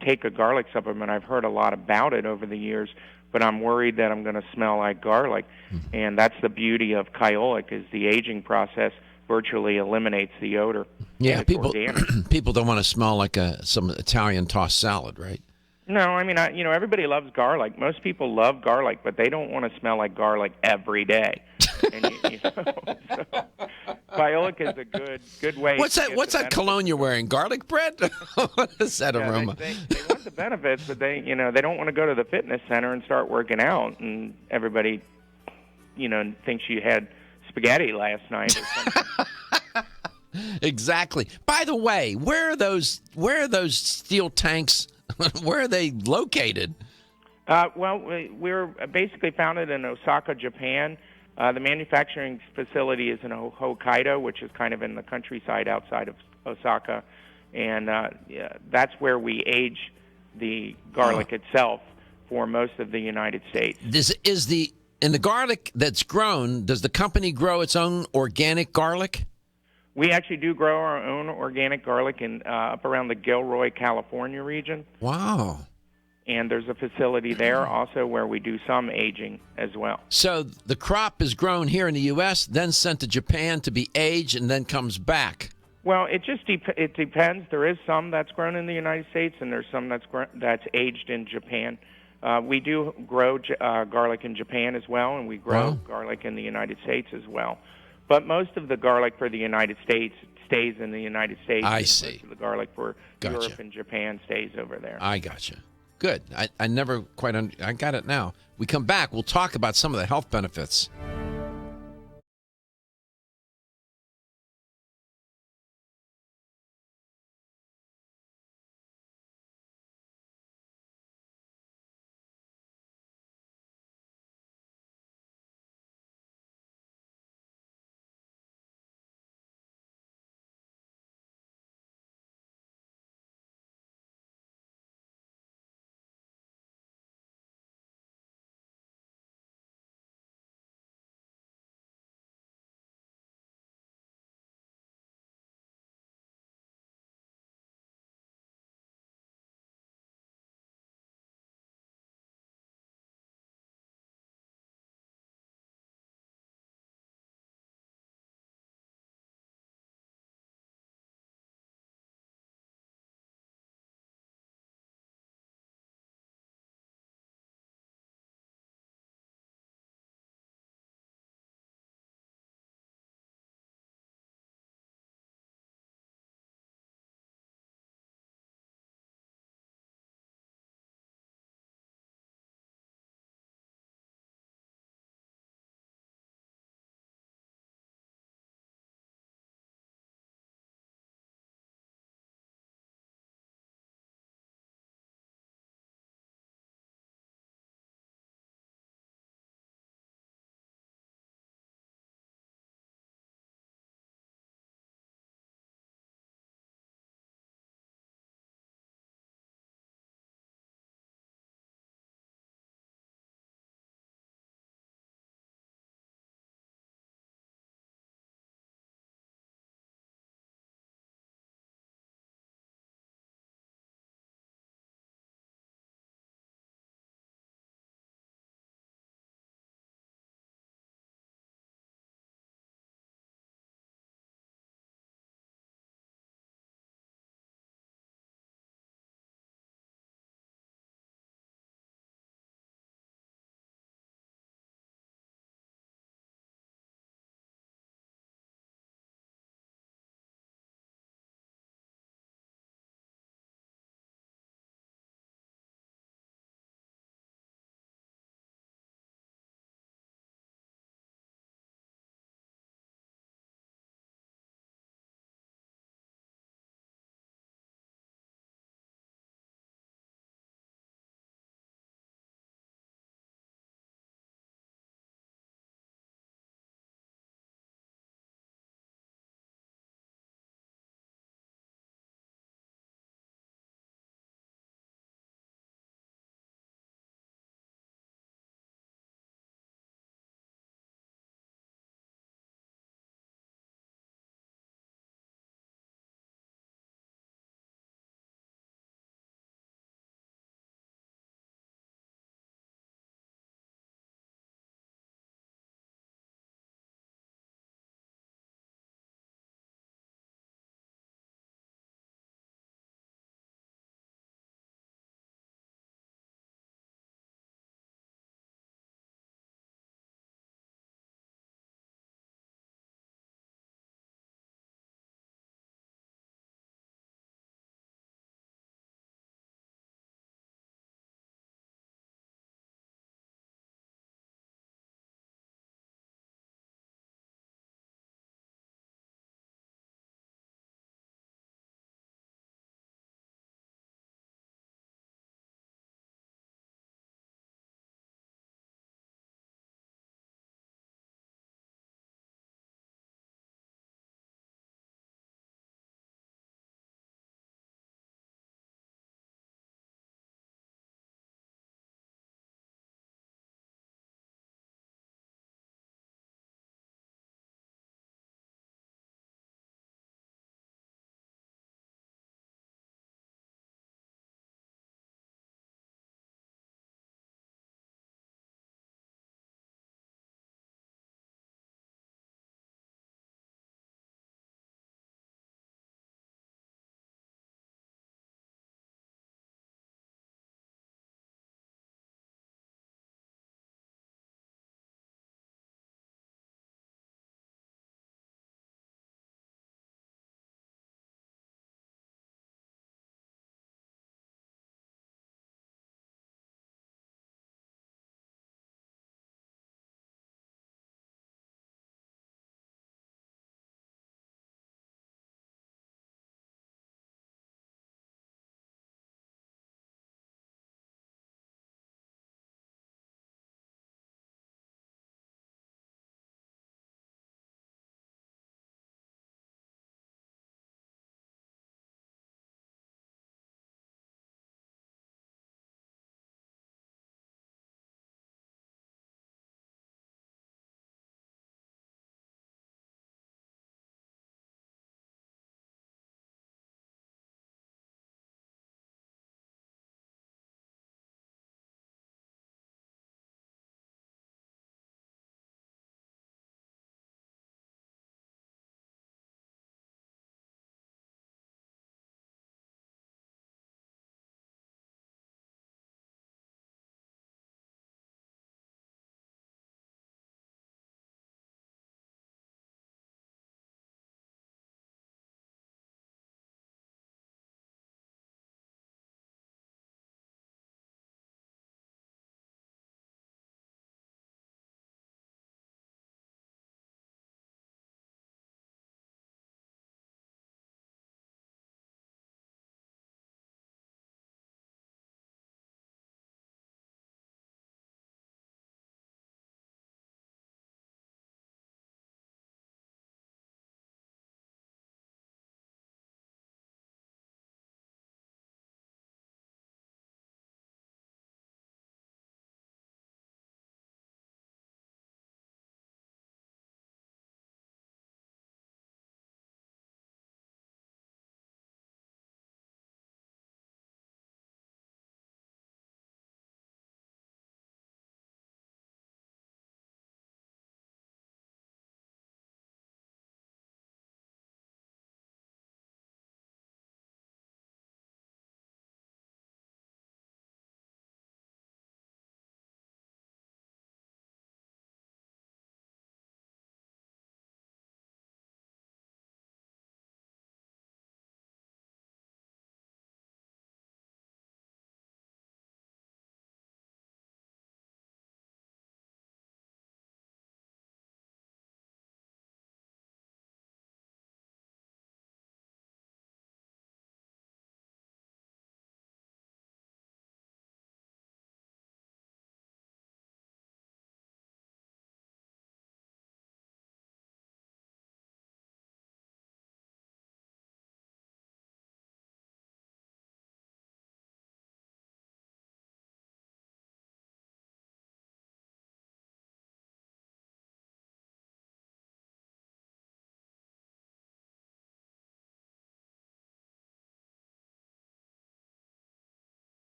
take a garlic supplement. I've heard a lot about it over the years, but I'm worried that I'm going to smell like garlic. And that's the beauty of Kyolic, is the aging process virtually eliminates the odor. Yeah, and it's organic. people don't want to smell like some Italian tossed salad, right? No, I mean, everybody loves garlic. Most people love garlic, but they don't want to smell like garlic every day. And Kyolic is a good way. What's that cologne you're wearing? Garlic bread? What is that aroma? They want the benefits, but they don't want to go to the fitness center and start working out, and everybody, thinks you had spaghetti last night or something. Exactly. By the way, where are those steel tanks? Where are they located? Well, we're basically founded in Osaka, Japan. The manufacturing facility is in Hokkaido, which is kind of in the countryside outside of Osaka, and that's where we age the garlic itself for most of the United States. In the garlic that's grown, does the company grow its own organic garlic? We actually do grow our own organic garlic in up around the Gilroy, California region. Wow. And there's a facility there also where we do some aging as well. So the crop is grown here in the U.S., then sent to Japan to be aged, and then comes back. Well, it just it depends. There is some that's grown in the United States, and there's some that's aged in Japan. We do grow garlic in Japan as well, and we grow garlic in the United States as well. But most of the garlic for the United States stays in the United States. I see. Most of the garlic for Europe and Japan stays over there. I gotcha. Good. I never quite I got it now. We come back, we'll talk about some of the health benefits.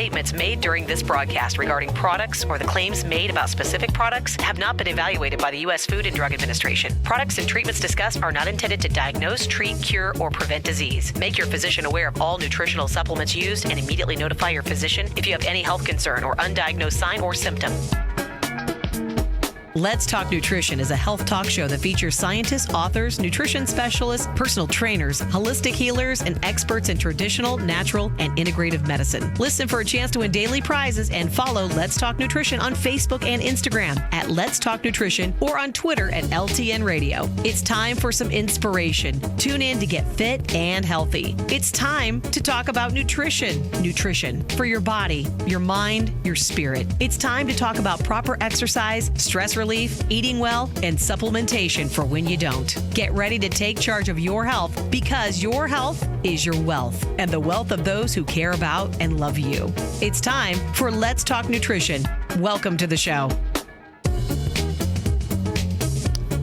statements made during this broadcast regarding products or the claims made about specific products have not been evaluated by the U.S. Food and Drug Administration. Products and treatments discussed are not intended to diagnose, treat, cure, or prevent disease. Make your physician aware of all nutritional supplements used and immediately notify your physician if you have any health concern or undiagnosed sign or symptom. Let's Talk Nutrition is a health talk show that features scientists, authors, nutrition specialists, personal trainers, holistic healers, and experts in traditional, natural, and integrative medicine. Listen for a chance to win daily prizes and follow Let's Talk Nutrition on Facebook and Instagram at Let's Talk Nutrition or on Twitter at LTN Radio. It's time for some inspiration. Tune in to get fit and healthy. It's time to talk about nutrition. Nutrition for your body, your mind, your spirit. It's time to talk about proper exercise, stress relief, eating well, and supplementation for when you don't. Get ready to take charge of your health because your health is your wealth and the wealth of those who care about and love you. It's time for Let's Talk Nutrition. Welcome to the show.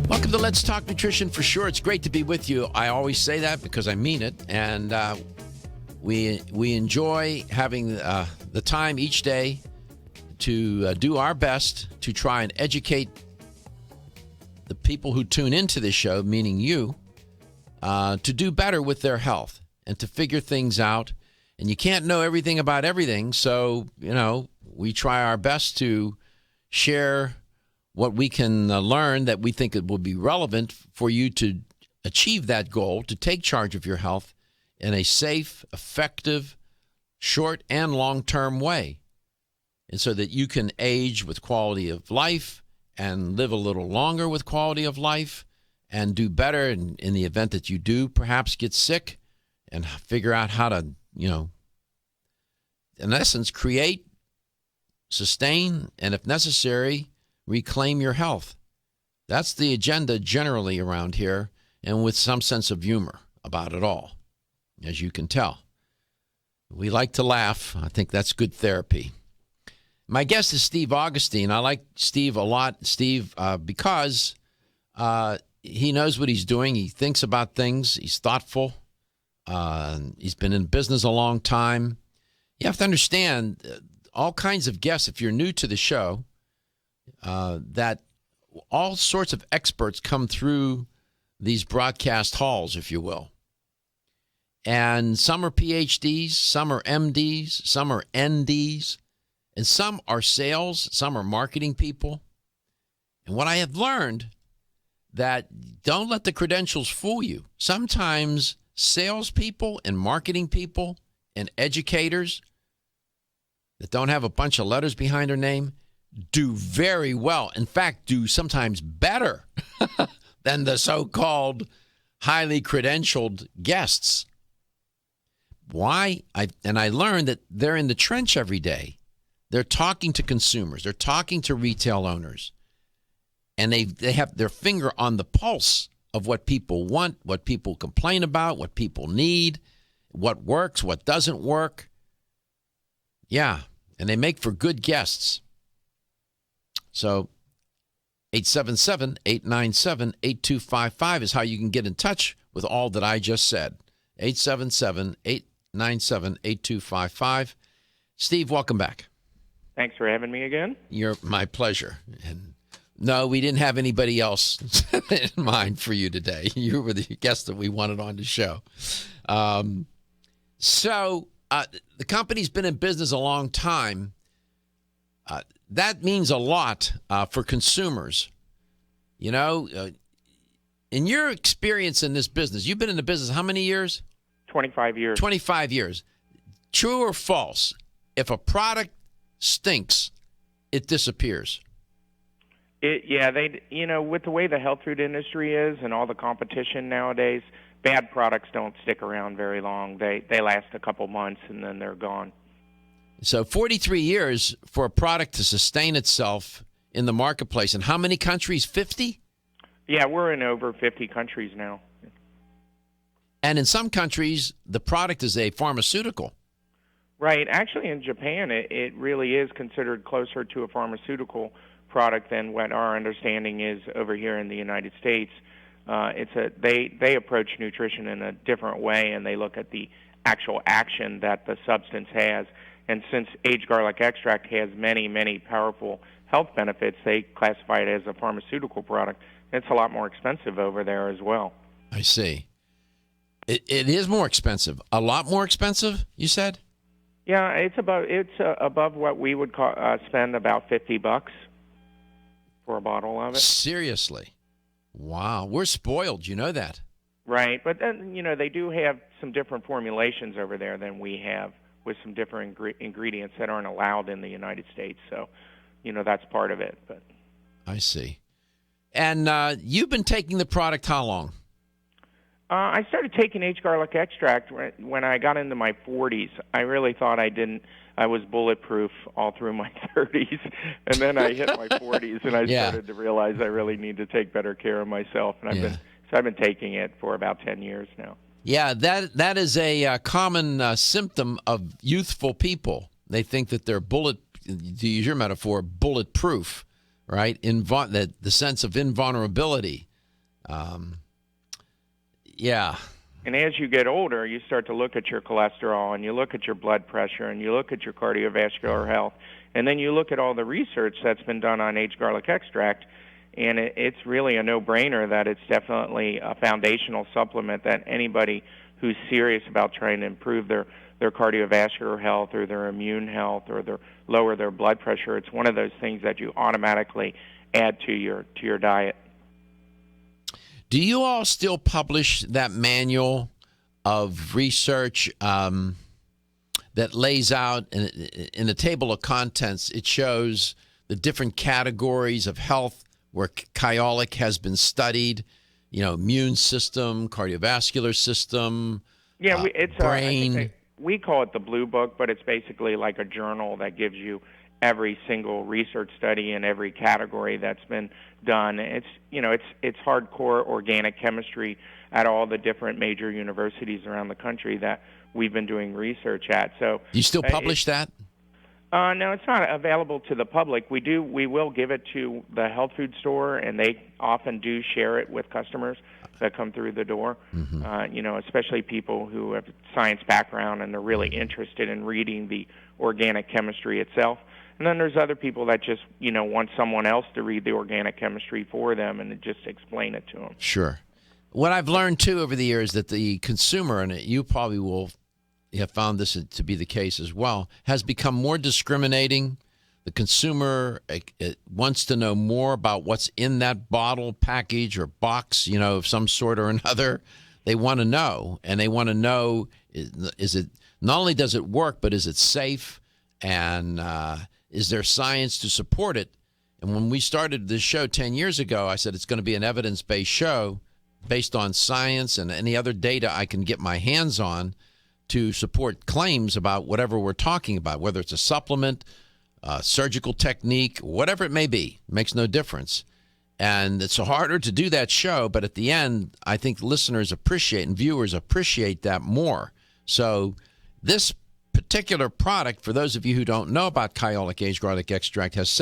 Welcome to Let's Talk Nutrition. For sure, it's great to be with you. I always say that because I mean it, and we enjoy having the time each day to do our best to try and educate the people who tune into this show, meaning you, to do better with their health and to figure things out. And you can't know everything about everything, so, we try our best to share what we can learn that we think it will be relevant for you to achieve that goal, to take charge of your health in a safe, effective, short and long-term way. And so that you can age with quality of life and live a little longer with quality of life and do better in the event that you do perhaps get sick, and figure out how to, in essence, create, sustain, and if necessary, reclaim your health. That's the agenda generally around here, and with some sense of humor about it all, as you can tell. We like to laugh. I think that's good therapy. My guest is Steve Augustine. I like Steve a lot, because he knows what he's doing. He thinks about things. He's thoughtful. He's been in business a long time. You have to understand all kinds of guests, if you're new to the show, that all sorts of experts come through these broadcast halls, if you will. And some are PhDs, some are MDs, some are NDs. And some are sales, some are marketing people. And what I have learned, that don't let the credentials fool you. Sometimes salespeople and marketing people and educators that don't have a bunch of letters behind their name do very well. In fact, do sometimes better than the so-called highly credentialed guests. Why? I learned that they're in the trench every day. They're talking to consumers. They're talking to retail owners. And they have their finger on the pulse of what people want, what people complain about, what people need, what works, what doesn't work. Yeah, and they make for good guests. So 877-897-8255 is how you can get in touch with all that I just said. 877-897-8255. Steve, welcome back. Thanks for having me again. My pleasure. And no, we didn't have anybody else in mind for you today. You were the guest that we wanted on the show. So the company's been in business a long time. That means a lot for consumers. In your experience in this business, you've been in the business how many years? 25 years. 25 years. True or false? If a product stinks, it disappears. With the way the health food industry is and all the competition nowadays, bad products don't stick around very long. They last a couple months and then they're gone. So 43 years for a product to sustain itself in the marketplace. In how many countries? 50? Yeah, we're in over 50 countries now. And in some countries, the product is a pharmaceutical. Right. Actually, in Japan, it really is considered closer to a pharmaceutical product than what our understanding is over here in the United States. They approach nutrition in a different way, and they look at the actual action that the substance has. And since aged garlic extract has many, many powerful health benefits, they classify it as a pharmaceutical product. It's a lot more expensive over there as well. I see. It is more expensive. A lot more expensive, you said? Yeah, it's above what we would spend about $50 for a bottle of it. Seriously? Wow, we're spoiled. You know that. Right, but then, they do have some different formulations over there than we have, with some different ingredients that aren't allowed in the United States. So, that's part of it. But I see. And you've been taking the product how long? I started taking aged garlic extract when I got into my 40s. I really thought I was bulletproof all through my 30s. And then I hit my 40s, and I started to realize I really need to take better care of myself. And I've been taking it for about 10 years now. Yeah, that is a common symptom of youthful people. They think that they're to use your metaphor, bulletproof, right? The sense of invulnerability. Yeah. And as you get older, you start to look at your cholesterol, and you look at your blood pressure, and you look at your cardiovascular health, and then you look at all the research that's been done on aged garlic extract, and it's really a no-brainer that it's definitely a foundational supplement that anybody who's serious about trying to improve their cardiovascular health or their immune health or lower their blood pressure, it's one of those things that you automatically add to your diet. Do you all still publish that manual of research that lays out in a table of contents? It shows the different categories of health where Kyolic has been studied, immune system, cardiovascular system, brain. We call it the Blue Book, but it's basically like a journal that gives you every single research study in every category that's been done. It's hardcore organic chemistry at all the different major universities around the country that we've been doing research at. So do you still publish that? No, it's not available to the public. We will give it to the health food store, and they often do share it with customers that come through the door. Especially people who have a science background and they're really interested in reading the organic chemistry itself. And then there's other people that just, want someone else to read the organic chemistry for them and just explain it to them. Sure. What I've learned, too, over the years that the consumer, and you probably will have found this to be the case as well, has become more discriminating. The consumer wants to know more about what's in that bottle, package, or box, of some sort or another. They want to know, and they want to know, is it, not only does it work, but is it safe, and is there science to support it? And when we started this show 10 years ago, I said it's going to be an evidence-based show based on science and any other data I can get my hands on to support claims about whatever we're talking about, whether it's a supplement, surgical technique, whatever it may be. It makes no difference. And it's harder to do that show, but at the end, I think listeners appreciate and viewers appreciate that more. So this particular product, for those of you who don't know about Kyolic aged garlic extract, has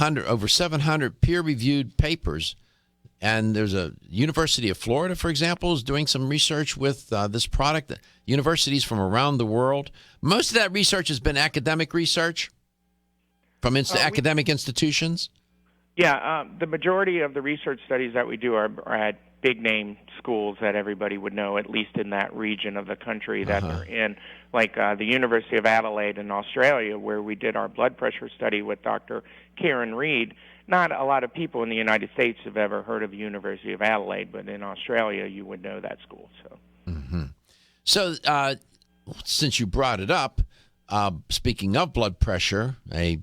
over 700 peer-reviewed papers. And there's a University of Florida, for example, is doing some research with this product. Universities from around the world. Most of that research has been academic research from academic institutions. Yeah, the majority of the research studies that we do are at big-name schools that everybody would know, at least in that region of the country that they're in, like the University of Adelaide in Australia, where we did our blood pressure study with Dr. Karen Reed. Not a lot of people in the United States have ever heard of the University of Adelaide, but in Australia, you would know that school. So, since you brought it up, speaking of blood pressure, a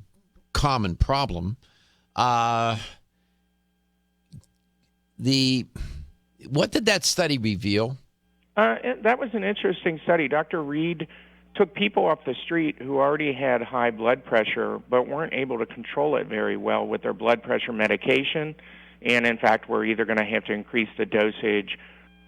common problem, what did that study reveal? That was an interesting study. Dr. Reed took people off the street who already had high blood pressure but weren't able to control it very well with their blood pressure medication, and in fact were either going to have to increase the dosage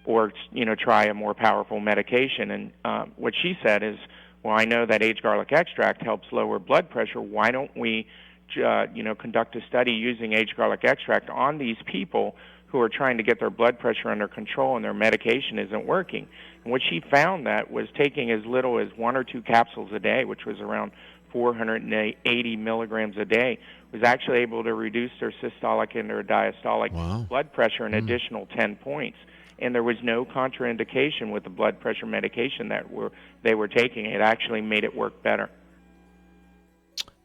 or try a more powerful medication. And what she said is, well, I know that aged garlic extract helps lower blood pressure. Why don't we conduct a study using aged garlic extract on these people who are trying to get their blood pressure under control and their medication isn't working. And what she found that was taking as little as 1 or 2 capsules a day, which was around 480 milligrams a day, was actually able to reduce their systolic and their diastolic blood pressure an additional 10 points. And there was no contraindication with the blood pressure medication that they were taking. It actually made it work better.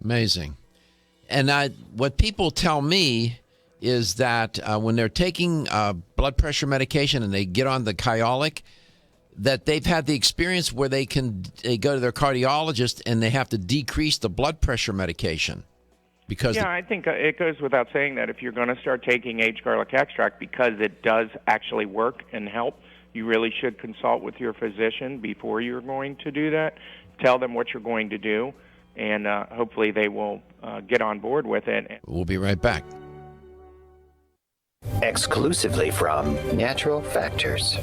Amazing. And what people tell me is that when they're taking blood pressure medication and they get on the Kyolic, that they've had the experience where they go to their cardiologist and they have to decrease the blood pressure medication. Because I think it goes without saying that if you're going to start taking aged garlic extract, because it does actually work and help, you really should consult with your physician before you're going to do that. Tell them what you're going to do, and hopefully they will get on board with it. We'll be right back. Exclusively from Natural Factors.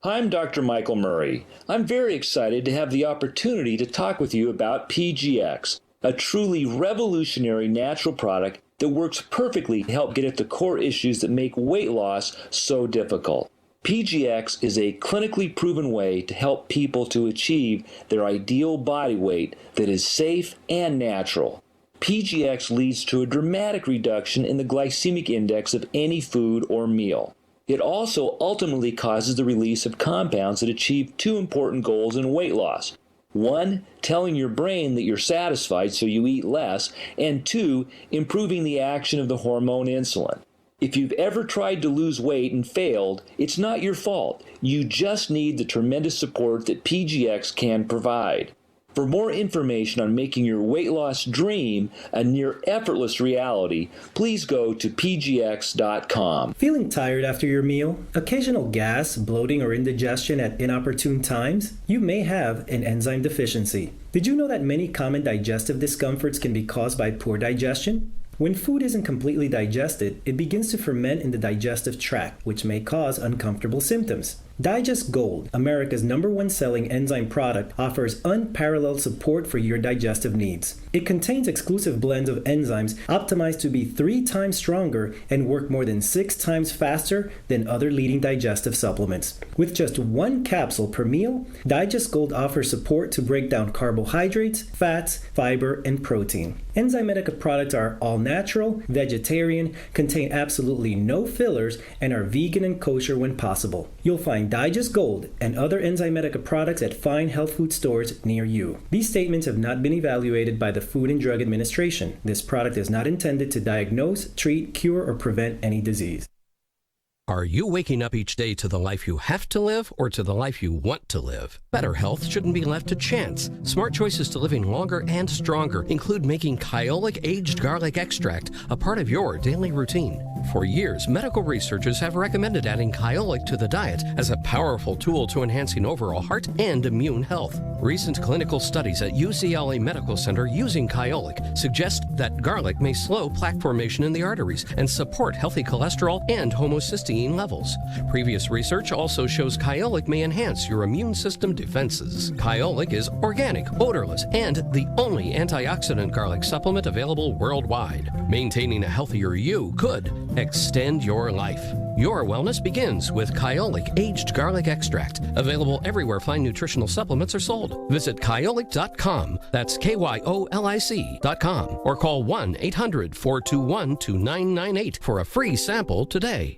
I'm Dr. Michael Murray. I'm very excited to have the opportunity to talk with you about PGX, a truly revolutionary natural product that works perfectly to help get at the core issues that make weight loss so difficult. PGX is a clinically proven way to help people to achieve their ideal body weight that is safe and natural. PGX leads to a dramatic reduction in the glycemic index of any food or meal. It also ultimately causes the release of compounds that achieve 2 important goals in weight loss. 1, telling your brain that you're satisfied so you eat less, and 2, improving the action of the hormone insulin. If you've ever tried to lose weight and failed, it's not your fault. You just need the tremendous support that PGX can provide. For more information on making your weight loss dream a near effortless reality, please go to pgx.com. Feeling tired after your meal? Occasional gas, bloating, or indigestion at inopportune times? You may have an enzyme deficiency. Did you know that many common digestive discomforts can be caused by poor digestion? When food isn't completely digested, it begins to ferment in the digestive tract, which may cause uncomfortable symptoms. Digest Gold, America's #1 selling enzyme product, offers unparalleled support for your digestive needs. It contains exclusive blends of enzymes optimized to be 3 times stronger and work more than 6 times faster than other leading digestive supplements. With just 1 capsule per meal, Digest Gold offers support to break down carbohydrates, fats, fiber, and protein. Enzymedica products are all natural, vegetarian, contain absolutely no fillers, and are vegan and kosher when possible. You'll find Digest Gold and other Enzymedica products at fine health food stores near you. These statements have not been evaluated by the Food and Drug Administration. This product is not intended to diagnose, treat, cure, or prevent any disease. Are you waking up each day to the life you have to live or to the life you want to live? Better health shouldn't be left to chance. Smart choices to living longer and stronger include making Kyolic aged garlic extract a part of your daily routine. For years, medical researchers have recommended adding Kyolic to the diet as a powerful tool to enhancing overall heart and immune health. Recent clinical studies at UCLA Medical Center using Kyolic suggest that garlic may slow plaque formation in the arteries and support healthy cholesterol and homocysteine levels. Previous research also shows Kyolic may enhance your immune system defenses. Kyolic is organic, odorless, and the only antioxidant garlic supplement available worldwide. Maintaining a healthier you could extend your life. Your wellness begins with Kyolic aged garlic extract, available everywhere fine nutritional supplements are sold. Visit Kyolic.com, that's KYOLIC.com, or call 1-800-421-2998 for a free sample today.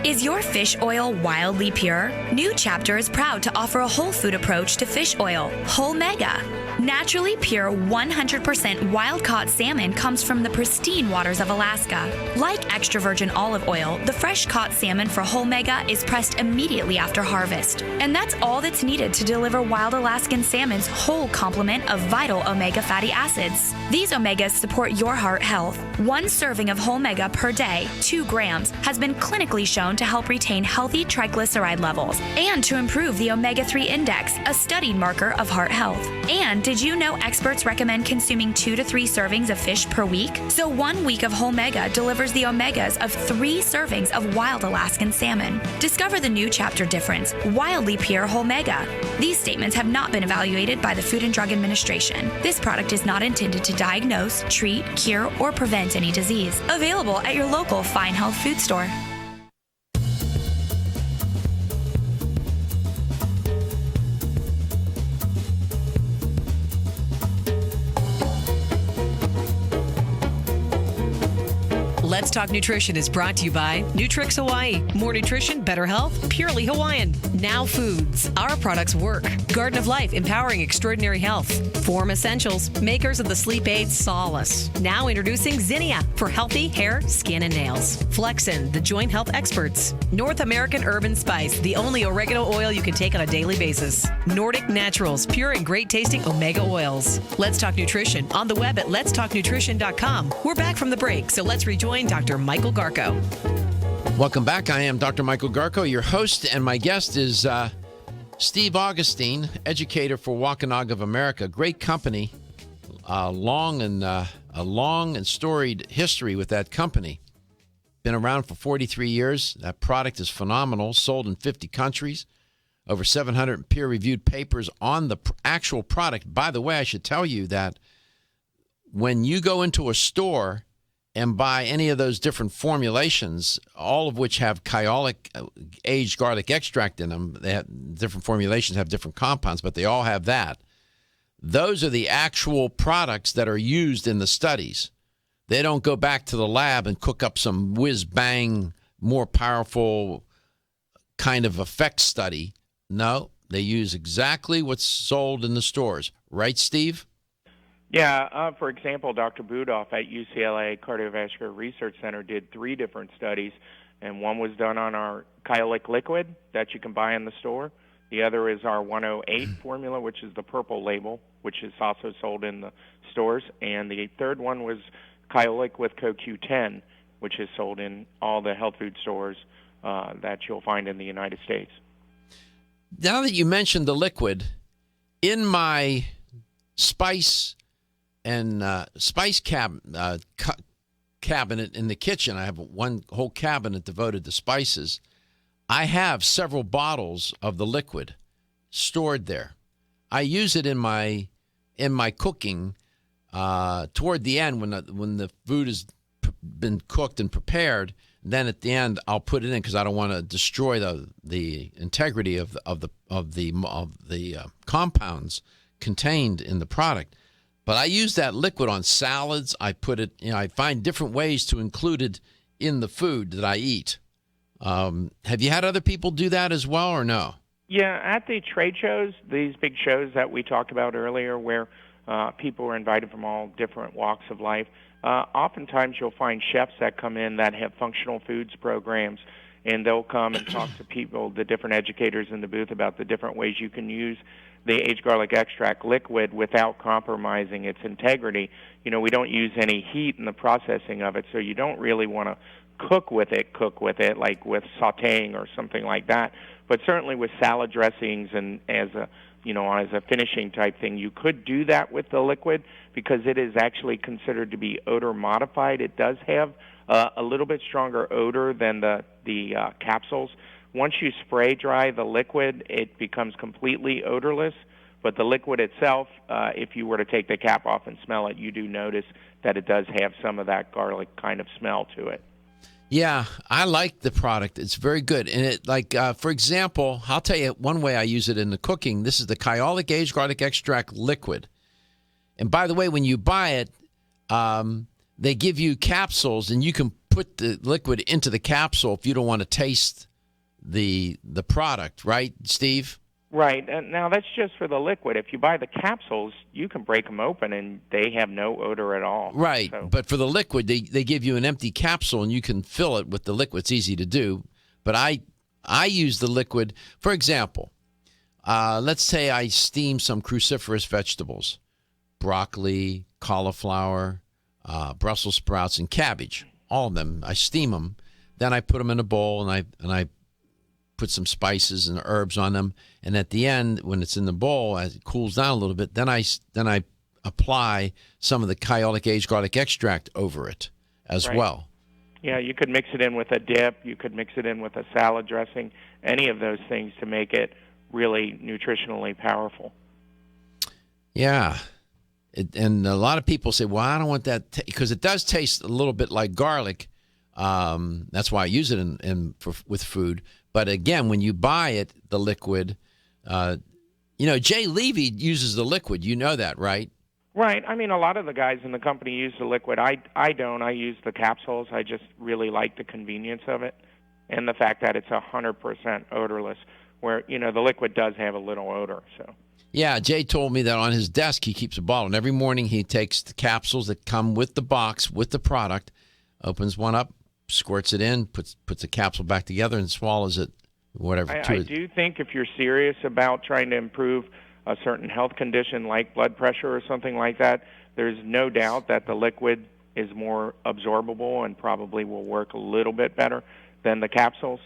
Is your fish oil wildly pure? New Chapter is proud to offer a whole food approach to fish oil, Whole Mega. Naturally pure 100% wild-caught salmon comes from the pristine waters of Alaska. Like extra virgin olive oil, the fresh-caught salmon for Whole Mega is pressed immediately after harvest. And that's all that's needed to deliver wild Alaskan salmon's whole complement of vital omega fatty acids. These omegas support your heart health. 1 serving of Whole Mega per day, 2 grams, has been clinically shown to help retain healthy triglyceride levels and to improve the omega-3 index, a studied marker of heart health. And did you know experts recommend consuming 2 to 3 servings of fish per week? So 1 week of Whole Mega delivers the omegas of 3 servings of wild Alaskan salmon. Discover the New Chapter difference, wildly pure Whole Mega. These statements have not been evaluated by the Food and Drug Administration. This product is not intended to diagnose, treat, cure, or prevent any disease. Available at your local fine health food store. Let's Talk Nutrition is brought to you by Nutrix Hawaii. More nutrition, better health, purely Hawaiian. Now Foods. Our products work. Garden of Life, empowering extraordinary health. Form Essentials, makers of the sleep aid Solace. Now introducing Zinnia for healthy hair, skin, and nails. Flexin, the joint health experts. North American Urban Spice, the only oregano oil you can take on a daily basis. Nordic Naturals, pure and great tasting omega oils. Let's Talk Nutrition on the web at letstalknutrition.com. We're back from the break, so let's rejoin Dr. Michael Garko. Welcome back. I am Dr. Michael Garko, your host, and my guest is Steve Augustine, educator for Wampanoag of America. Great company, a long and storied history with that company. Been around for 43 years. That product is phenomenal, sold in 50 countries, over 700 peer-reviewed papers on the actual product. By the way, I should tell you that when you go into a store and buy any of those different formulations, all of which have Kyolic aged garlic extract in them, they have different formulations, have different compounds, but they all have that. Those are the actual products that are used in the studies. They don't go back to the lab and cook up some whiz-bang, more powerful kind of effect study. No, they use exactly what's sold in the stores. Right, Steve? Yeah, for example, Dr. Budoff at UCLA Cardiovascular Research Center did 3 different studies, and one was done on our Kyolic liquid that you can buy in the store. The other is our 108 formula, which is the purple label, which is also sold in the stores. And the third one was Kyolic with CoQ10, which is sold in all the health food stores that you'll find in the United States. Now that you mentioned the liquid, in my spice cabinet in the kitchen, I have one whole cabinet devoted to spices. I have several bottles of the liquid stored there. I use it in my cooking toward the end when the food has been cooked and prepared. Then at the end, I'll put it in because I don't want to destroy the integrity of the compounds contained in the product. But I use that liquid on salads. I put it, I find different ways to include it in the food that I eat. Have you had other people do that as well, or no? Yeah, at the trade shows, these big shows that we talked about earlier where people are invited from all different walks of life, oftentimes you'll find chefs that come in that have functional foods programs, and they'll come and talk to people, the different educators in the booth, about the different ways you can use the aged garlic extract liquid without compromising its integrity. We don't use any heat in the processing of it, so you don't really want to cook with it like with sautéing or something like that. But certainly with salad dressings and as a finishing type thing, you could do that with the liquid because it is actually considered to be odor modified. It does have a little bit stronger odor than the capsules. Once you spray dry the liquid, it becomes completely odorless. But the liquid itself, if you were to take the cap off and smell it, you do notice that it does have some of that garlic kind of smell to it. Yeah, I like the product. It's very good. And it, for example, I'll tell you one way I use it in the cooking. This is the Kyolic aged garlic extract liquid. And by the way, when you buy it, they give you capsules, and you can put the liquid into the capsule if you don't want to taste the product, right, Steve? Right. And now that's just for the liquid. If you buy the capsules, you can break them open and they have no odor at all. Right. So. But for the liquid, they give you an empty capsule and you can fill it with the liquid. It's easy to do. But I use the liquid. For example, let's say I steam some cruciferous vegetables, broccoli, cauliflower, Brussels sprouts, and cabbage. All of them. I steam them. Then I put them in a bowl and I put some spices and herbs on them, and at the end, when it's in the bowl, as it cools down a little bit, then I apply some of the Kyolic aged garlic extract over it as well. Yeah, you could mix it in with a dip. You could mix it in with a salad dressing. Any of those things to make it really nutritionally powerful. Yeah, and a lot of people say, "Well, I don't want that," because it does taste a little bit like garlic. That's why I use it with food. But again, when you buy it, the liquid, Jay Levy uses the liquid. You know that, right? Right. I mean, a lot of the guys in the company use the liquid. I don't. I use the capsules. I just really like the convenience of it and the fact that it's 100% odorless, where, the liquid does have a little odor. So. Yeah, Jay told me that on his desk he keeps a bottle, and every morning he takes the capsules that come with the box, with the product, opens one up, squirts it in, puts the capsule back together, and swallows it, whatever. I do think if you're serious about trying to improve a certain health condition like blood pressure or something like that, there's no doubt that the liquid is more absorbable and probably will work a little bit better than the capsules.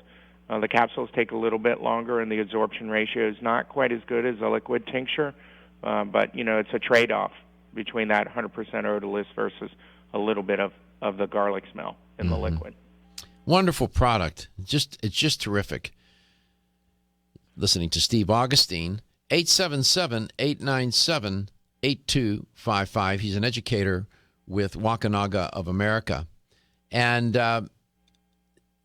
The capsules take a little bit longer, and the absorption ratio is not quite as good as a liquid tincture. But, it's a trade-off between that 100% odorless versus a little bit of the garlic smell in the liquid. Wonderful product. It's just terrific. Listening to Steve Augustine, 877-897-8255. He's an educator with Wakunaga of America. And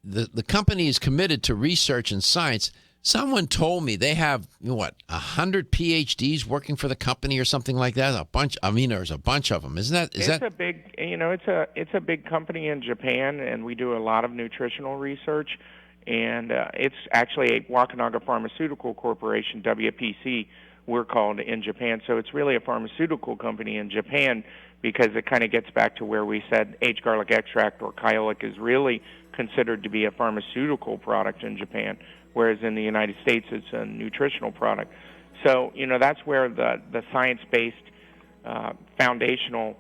the company is committed to research and science. Someone told me they have, 100 PhDs working for the company or something like that? A bunch. I mean, there's a bunch of them. Is that a big, it's a big company in Japan, and we do a lot of nutritional research. And it's actually a Wakunaga Pharmaceutical Corporation, WPC, we're called in Japan. So it's really a pharmaceutical company in Japan, because it kind of gets back to where we said aged garlic extract or Kyolic is really considered to be a pharmaceutical product in Japan, whereas in the United States it's a nutritional product. So, that's where the science-based foundational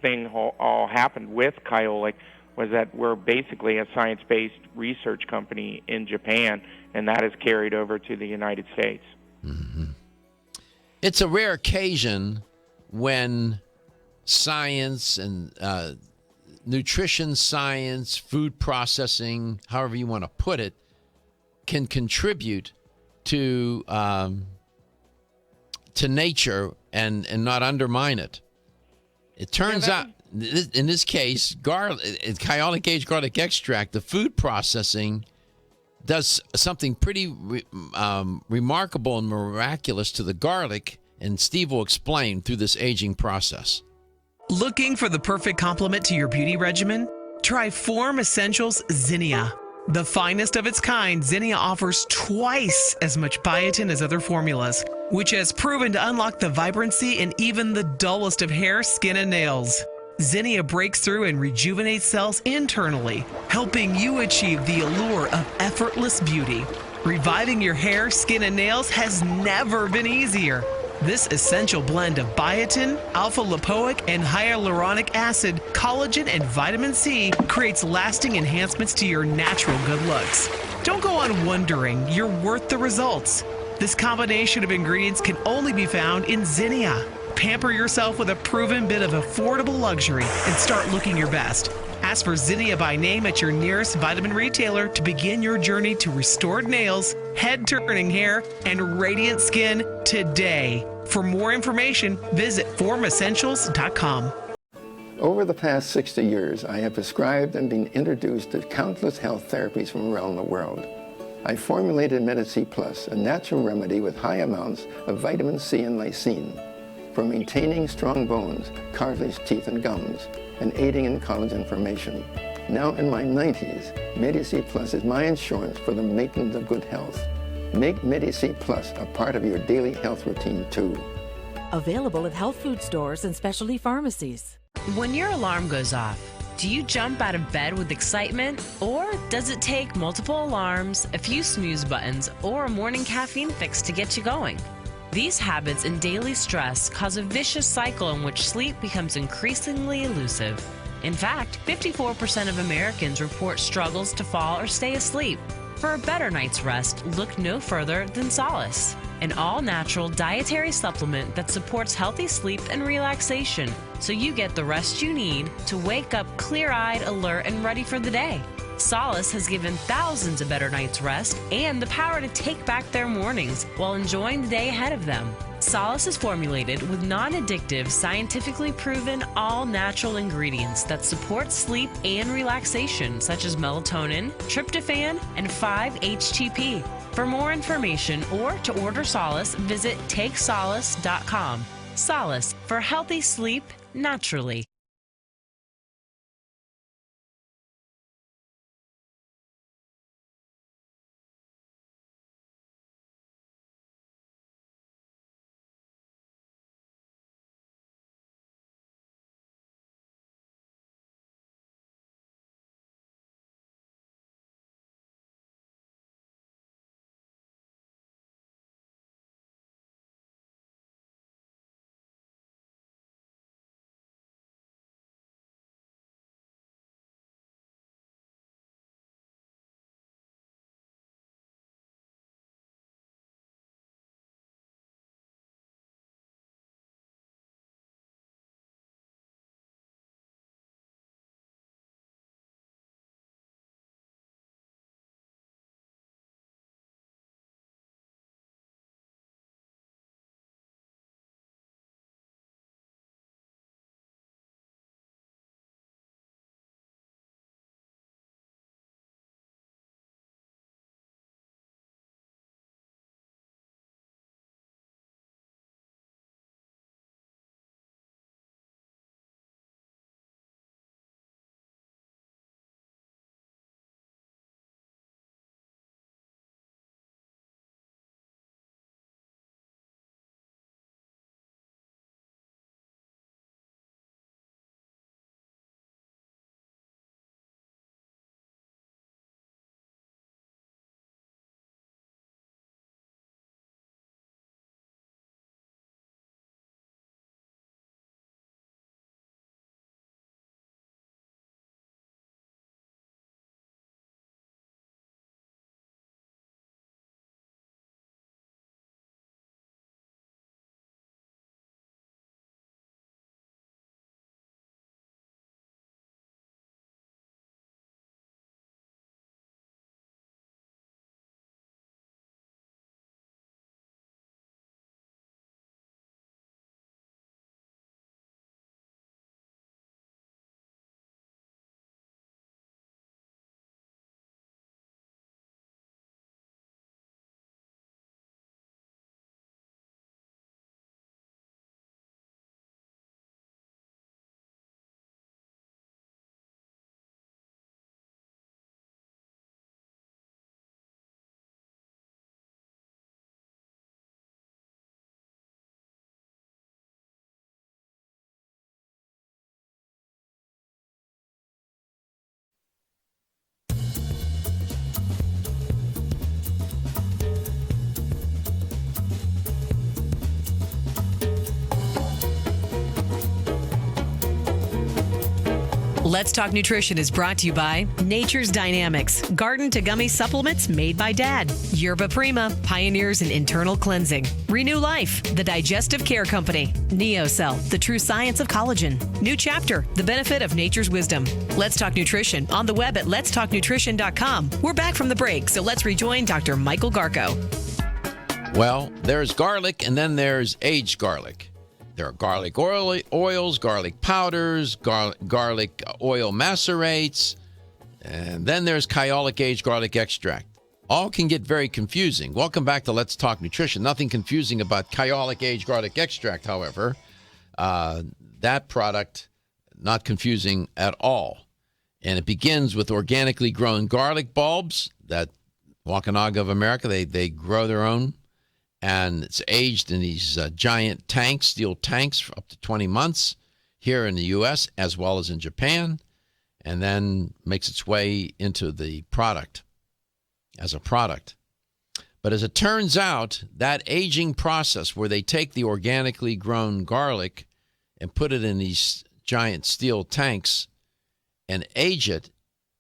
thing all happened with Kyolic, was that we're basically a science-based research company in Japan, and that is carried over to the United States. Mm-hmm. It's a rare occasion when science and nutrition science, food processing, however you want to put it, can contribute to nature and not undermine it. It turns out, in this case, Kyolic aged garlic extract, the food processing does something pretty remarkable and miraculous to the garlic, and Steve will explain through this aging process. Looking for the perfect complement to your beauty regimen? Try Form Essentials Zinnia. The finest of its kind, Zinnia offers twice as much biotin as other formulas, which has proven to unlock the vibrancy in even the dullest of hair, skin, and nails. Zinnia breaks through and rejuvenates cells internally, helping you achieve the allure of effortless beauty. Reviving your hair, skin, and nails has never been easier. This essential blend of biotin, alpha-lipoic, and hyaluronic acid, collagen, and vitamin C creates lasting enhancements to your natural good looks. Don't go on wondering. You're worth the results. This combination of ingredients can only be found in Zinnia. Pamper yourself with a proven bit of affordable luxury and start looking your best. Ask for Zinnia by name at your nearest vitamin retailer to begin your journey to restored nails, head-turning hair, and radiant skin today. For more information, visit formessentials.com. Over the past 60 years, I have prescribed and been introduced to countless health therapies from around the world. I formulated Medici Plus, a natural remedy with high amounts of vitamin C and lysine for maintaining strong bones, cartilage, teeth, and gums, and aiding in collagen formation. Now in my 90s, Medici Plus is my insurance for the maintenance of good health. Make Medici Plus a part of your daily health routine too. Available at health food stores and specialty pharmacies. When your alarm goes off, do you jump out of bed with excitement? Or does it take multiple alarms, a few snooze buttons, or a morning caffeine fix to get you going? These habits and daily stress cause a vicious cycle in which sleep becomes increasingly elusive. In fact, 54% of Americans report struggles to fall or stay asleep. For a better night's rest, look no further than Solace, an all-natural dietary supplement that supports healthy sleep and relaxation, so you get the rest you need to wake up clear-eyed, alert, and ready for the day. Solace has given thousands a better night's rest and the power to take back their mornings while enjoying the day ahead of them. Solace is formulated with non-addictive, scientifically proven, all-natural ingredients that support sleep and relaxation, such as melatonin, tryptophan, and 5-HTP. For more information or to order Solace, visit TakeSolace.com. Solace for healthy sleep naturally. Let's Talk Nutrition is brought to you by Nature's Dynamics, garden to gummy supplements made by Dad. Yerba Prima, pioneers in internal cleansing. Renew Life, the digestive care company. NeoCell, the true science of collagen. New Chapter, the benefit of nature's wisdom. Let's Talk Nutrition on the web at letstalknutrition.com. We're back from the break, so let's rejoin Dr. Michael Garko. Well, there's garlic, and then there's aged garlic. There are garlic oils, garlic powders, garlic oil macerates, and then there's Kyolic aged garlic extract. All can get very confusing. Welcome back to Let's Talk Nutrition. Nothing confusing about Kyolic aged garlic extract, however. That product, not confusing at all. And it begins with organically grown garlic bulbs that Wampanoag of America, they grow their own. And it's aged in these giant tanks, steel tanks, for up to 20 months here in the U.S. as well as in Japan, and then makes its way into the product as a product. But as it turns out, that aging process where they take the organically grown garlic and put it in these giant steel tanks and age it,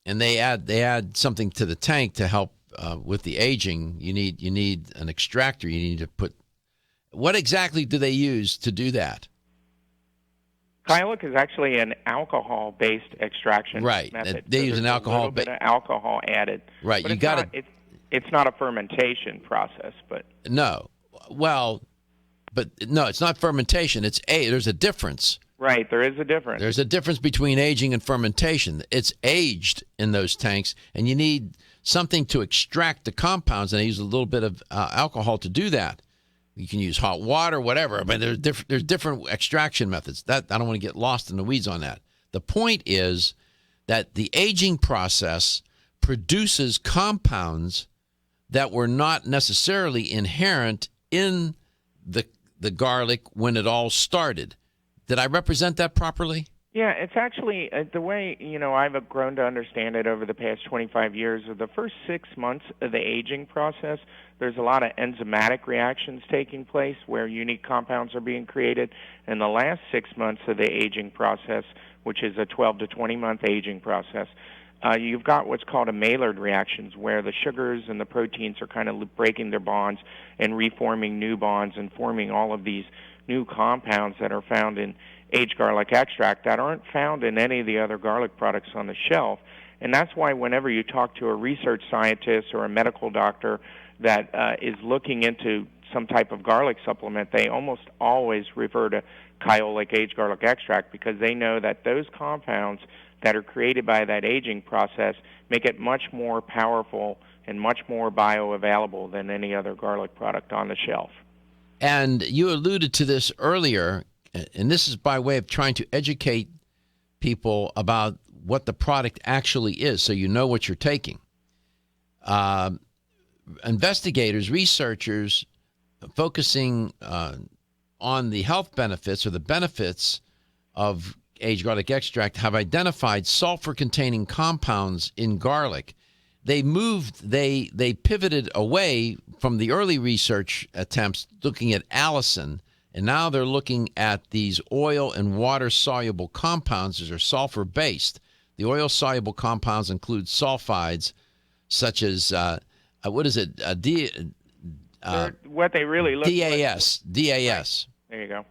and they add something to the tank to help with the aging. You need an extractor. You need to put. What exactly do they use to do that? Kyolic is actually an alcohol-based extraction right. method. They use an alcohol. A little bit of alcohol added. Right. But You got it. It's not a fermentation process, but no. Well, but no, it's not fermentation. There's a difference. Right, there is a difference. There's a difference between aging and fermentation. It's aged in those tanks, and you need something to extract the compounds, and they use a little bit of alcohol to do that. You can use hot water, whatever. But there's different extraction methods. That I don't want to get lost in the weeds on that. The point is that the aging process produces compounds that were not necessarily inherent in the garlic when it all started. Did I represent that properly? Yeah, it's actually the way, I've grown to understand it over the past 25 years. Of the first 6 months of the aging process, there's a lot of enzymatic reactions taking place where unique compounds are being created. And the last 6 months of the aging process, which is a 12 to 20-month aging process, you've got what's called a Maillard reactions, where the sugars and the proteins are kind of breaking their bonds and reforming new bonds and forming all of these new compounds that are found in aged garlic extract that aren't found in any of the other garlic products on the shelf. And that's why whenever you talk to a research scientist or a medical doctor that is looking into some type of garlic supplement, they almost always refer to Kyolic aged garlic extract, because they know that those compounds that are created by that aging process make it much more powerful and much more bioavailable than any other garlic product on the shelf. And you alluded to this earlier, and this is by way of trying to educate people about what the product actually is, so you know what you're taking. Investigators, researchers focusing on the health benefits or the benefits of aged garlic extract have identified sulfur-containing compounds in garlic. They pivoted away from the early research attempts looking at allicin, and now they're looking at these oil and water-soluble compounds that are sulfur-based. The oil-soluble compounds include sulfides, such as, what they really look DAS. DAS. There you go.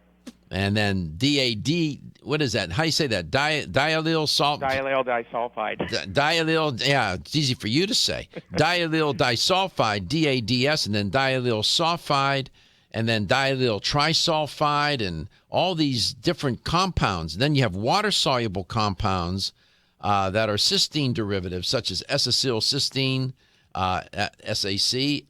And then DAD, what is that? How do you say that? Diallyl disulfide. Diallyl, yeah, it's easy for you to say. Diallyl disulfide, DADS, and then diallyl sulfide, and then diallyl trisulfide, and all these different compounds. Then you have water-soluble compounds that are cysteine derivatives, such as S-acetylcysteine, SAC,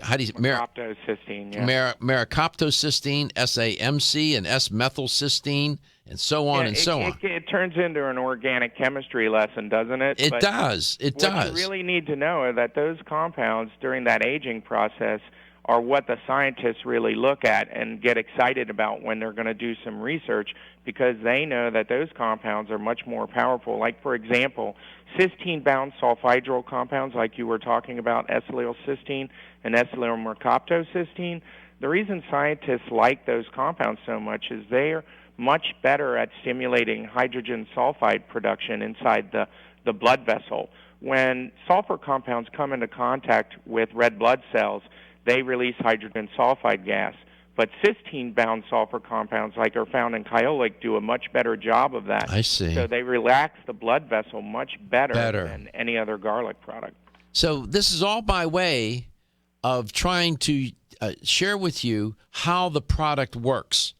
mericaptocystine, yeah. Mericaptocystine, SAMC, and S-methylcysteine, and so on and so on. It turns into an organic chemistry lesson, doesn't it? It does. What you really need to know is that those compounds during that aging process are what the scientists really look at and get excited about when they're going to do some research, because they know that those compounds are much more powerful. Like, for example, cysteine-bound sulfhydryl compounds like you were talking about, S-acetylcysteine and S-acetylmercaptocystine. The reason scientists like those compounds so much is they're much better at stimulating hydrogen sulfide production inside the blood vessel. When sulfur compounds come into contact with red blood cells, they release hydrogen sulfide gas. But cysteine-bound sulfur compounds, like are found in Kyolic, do a much better job of that. I see. So they relax the blood vessel much better than any other garlic product. So this is all by way of trying to share with you how the product works.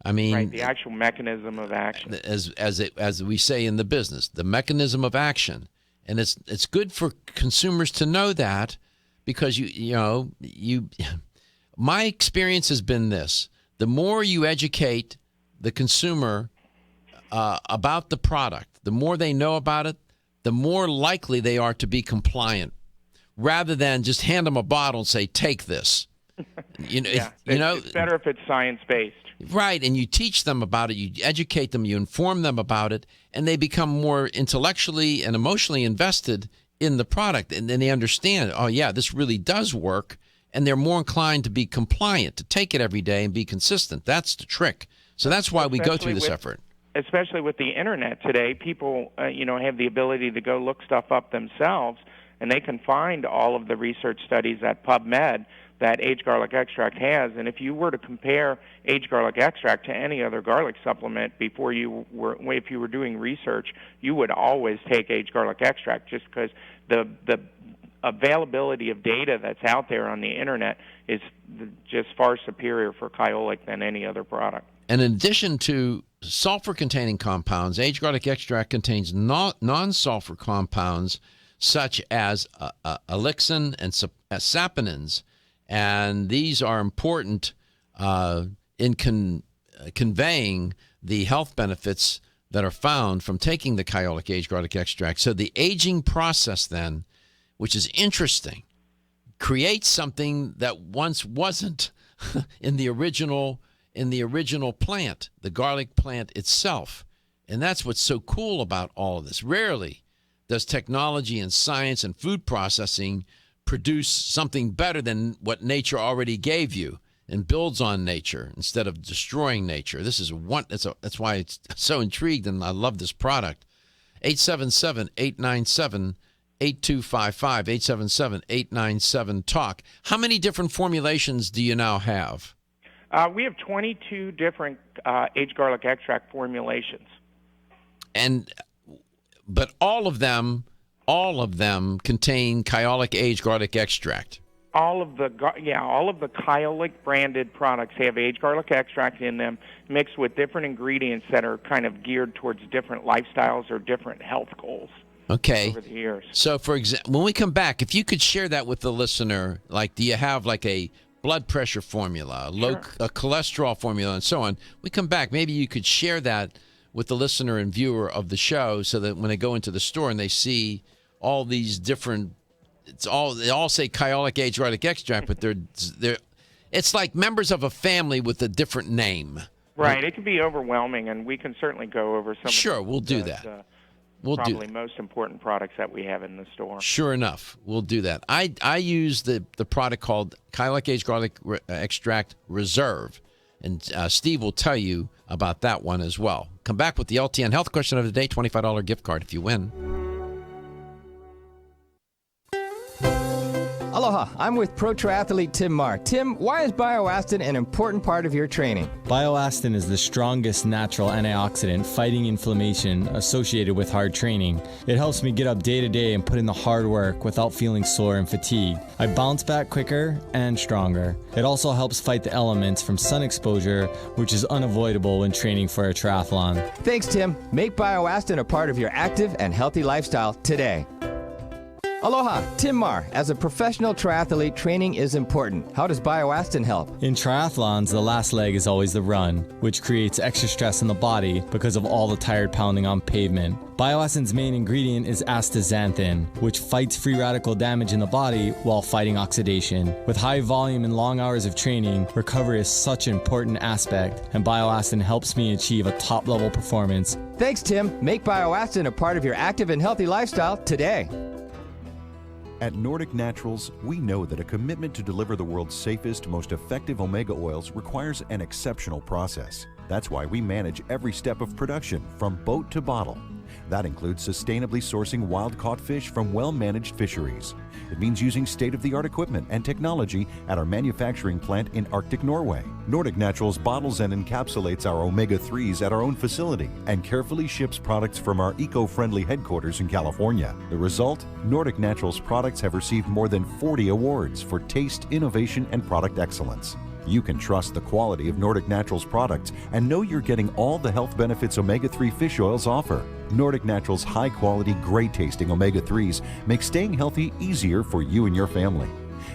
I mean, right, the actual mechanism of action. As we say in the business, the mechanism of action. And it's good for consumers to know that, because my experience has been this: the more you educate the consumer about the product, the more they know about it, the more likely they are to be compliant, rather than just hand them a bottle and say, "Take this." It's better if it's science-based. Right, and you teach them about it, you educate them, you inform them about it, and they become more intellectually and emotionally invested in the product, and then they understand, oh yeah, this really does work, and they're more inclined to be compliant, to take it every day and be consistent. That's the trick. So that's why we go through this effort. Especially with the internet today, people have the ability to go look stuff up themselves, and they can find all of the research studies at PubMed that aged garlic extract has. And if you were to compare aged garlic extract to any other garlic supplement if you were doing research, you would always take aged garlic extract, just because the availability of data that's out there on the internet is just far superior for Kyolic than any other product. And in addition to sulfur-containing compounds, aged garlic extract contains non-sulfur compounds such as allicin and saponins. And these are important in conveying the health benefits that are found from taking the Kyolic Age Garlic Extract. So the aging process then, which is interesting, creates something that once wasn't in the original plant, the garlic plant itself. And that's what's so cool about all of this. Rarely does technology and science and food processing produce something better than what nature already gave you and builds on nature instead of destroying nature. This is that's why it's so intrigued, and I love this product. 877-897-8255, 877-897-TALK. How many different formulations do you now have? We have 22 different aged garlic extract formulations. But all of them contain Kyolic Aged Garlic Extract. All of the Kyolic branded products have aged garlic extract in them, mixed with different ingredients that are kind of geared towards different lifestyles or different health goals. Okay. Over the years. So, for example, when we come back, if you could share that with the listener, like, do you have like a blood pressure formula, a cholesterol formula, and so on? We come back, maybe you could share that with the listener and viewer of the show, so that when they go into the store and they see all these different. They all say Kyolic Aged Garlic Extract, but it's like members of a family with a different name. Right. It can be overwhelming, and we can certainly go over some. Sure, we'll do that. We'll probably most important products that we have in the store. Sure enough, we'll do that. I use the product called Kyolic Aged Garlic Extract Reserve, and Steve will tell you about that one as well. Come back with the LTN Health Question of the Day, $25 gift card if you win. Aloha, I'm with pro triathlete Tim Marr. Tim, why is Bioastin an important part of your training? Bioastin is the strongest natural antioxidant fighting inflammation associated with hard training. It helps me get up day to day and put in the hard work without feeling sore and fatigued. I bounce back quicker and stronger. It also helps fight the elements from sun exposure, which is unavoidable when training for a triathlon. Thanks, Tim. Make Bioastin a part of your active and healthy lifestyle today. Aloha, Tim Marr. As a professional triathlete, training is important. How does Bioastin help? In triathlons, the last leg is always the run, which creates extra stress in the body because of all the tired pounding on pavement. Bioastin's main ingredient is astaxanthin, which fights free radical damage in the body while fighting oxidation. With high volume and long hours of training, recovery is such an important aspect, and Bioastin helps me achieve a top-level performance. Thanks, Tim. Make Bioastin a part of your active and healthy lifestyle today. At Nordic Naturals, we know that a commitment to deliver the world's safest, most effective omega oils requires an exceptional process. That's why we manage every step of production, from boat to bottle. That includes sustainably sourcing wild-caught fish from well-managed fisheries. It means using state-of-the-art equipment and technology at our manufacturing plant in Arctic Norway. Nordic Naturals bottles and encapsulates our omega-3s at our own facility and carefully ships products from our eco-friendly headquarters in California. The result? Nordic Naturals products have received more than 40 awards for taste, innovation, and product excellence. You can trust the quality of Nordic Naturals products and know you're getting all the health benefits omega-3 fish oils offer. Nordic Naturals' high-quality, great-tasting omega-3s make staying healthy easier for you and your family.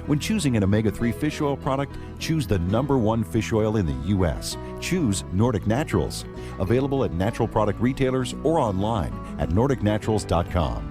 When choosing an omega-3 fish oil product, choose the #1 fish oil in the U.S. Choose Nordic Naturals. Available at natural product retailers or online at nordicnaturals.com.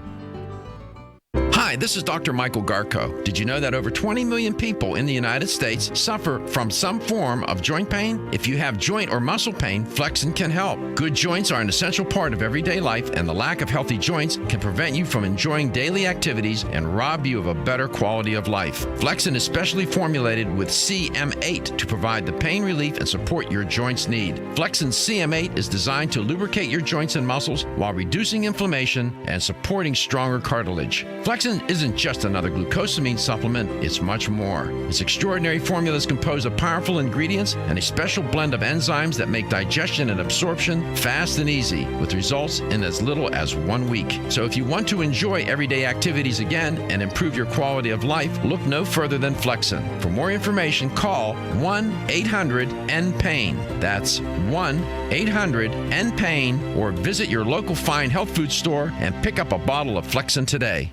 Hi, this is Dr. Michael Garko. Did you know that over 20 million people in the United States suffer from some form of joint pain? If you have joint or muscle pain, Flexin can help. Good joints are an essential part of everyday life, and the lack of healthy joints can prevent you from enjoying daily activities and rob you of a better quality of life. Flexin is specially formulated with CM8 to provide the pain relief and support your joints need. Flexin CM8 is designed to lubricate your joints and muscles while reducing inflammation and supporting stronger cartilage. Flexin isn't just another glucosamine supplement, it's much more. Its extraordinary formula is composed of powerful ingredients and a special blend of enzymes that make digestion and absorption fast and easy, with results in as little as 1 week. So if you want to enjoy everyday activities again and improve your quality of life, look no further than Flexin. For more information, call 1-800-NPAIN. That's 1-800-NPAIN, or visit your local fine health food store and pick up a bottle of Flexin today.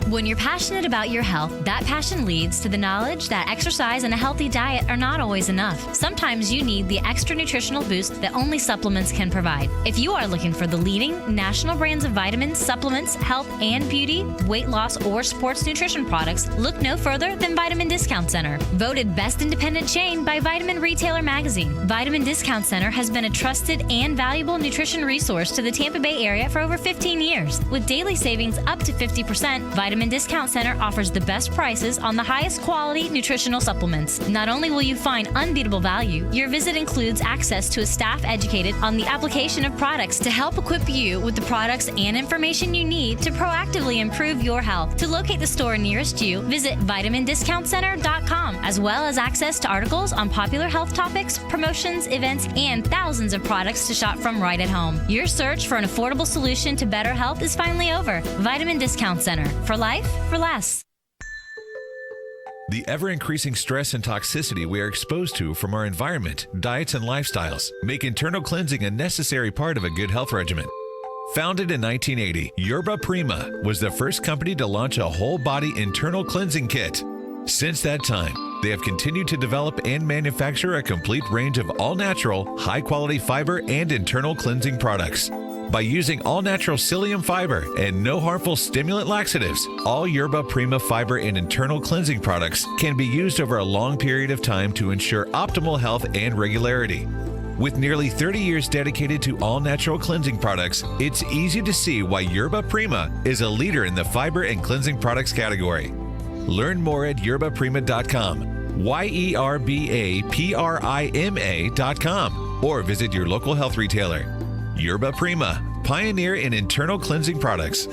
When you're passionate about your health, that passion leads to the knowledge that exercise and a healthy diet are not always enough. Sometimes you need the extra nutritional boost that only supplements can provide. If you are looking for the leading national brands of vitamins, supplements, health and beauty, weight loss, or sports nutrition products, look no further than Vitamin Discount Center. Voted best independent chain by Vitamin Retailer Magazine, Vitamin Discount Center has been a trusted and valuable nutrition resource to the Tampa Bay area for over 15 years. With daily savings up to 50%, Vitamin Discount Center offers the best prices on the highest quality nutritional supplements. Not only will you find unbeatable value, your visit includes access to a staff educated on the application of products to help equip you with the products and information you need to proactively improve your health. To locate the store nearest you, visit vitamindiscountcenter.com, as well as access to articles on popular health topics, promotions, events, and thousands of products to shop from right at home. Your search for an affordable solution to better health is finally over. Vitamin Discount Center. For life, for less. The ever-increasing stress and toxicity we are exposed to from our environment, diets, and lifestyles make internal cleansing a necessary part of a good health regimen. Founded in 1980, Yerba Prima was the first company to launch a whole-body internal cleansing kit. Since that time, they have continued to develop and manufacture a complete range of all-natural, high-quality fiber and internal cleansing products. By using all-natural psyllium fiber and no harmful stimulant laxatives, all Yerba Prima fiber and internal cleansing products can be used over a long period of time to ensure optimal health and regularity. With nearly 30 years dedicated to all-natural cleansing products, it's easy to see why Yerba Prima is a leader in the fiber and cleansing products category. Learn more at yerbaprima.com, YERBAPRIMA.com, or visit your local health retailer. Yerba Prima, pioneer in internal cleansing products.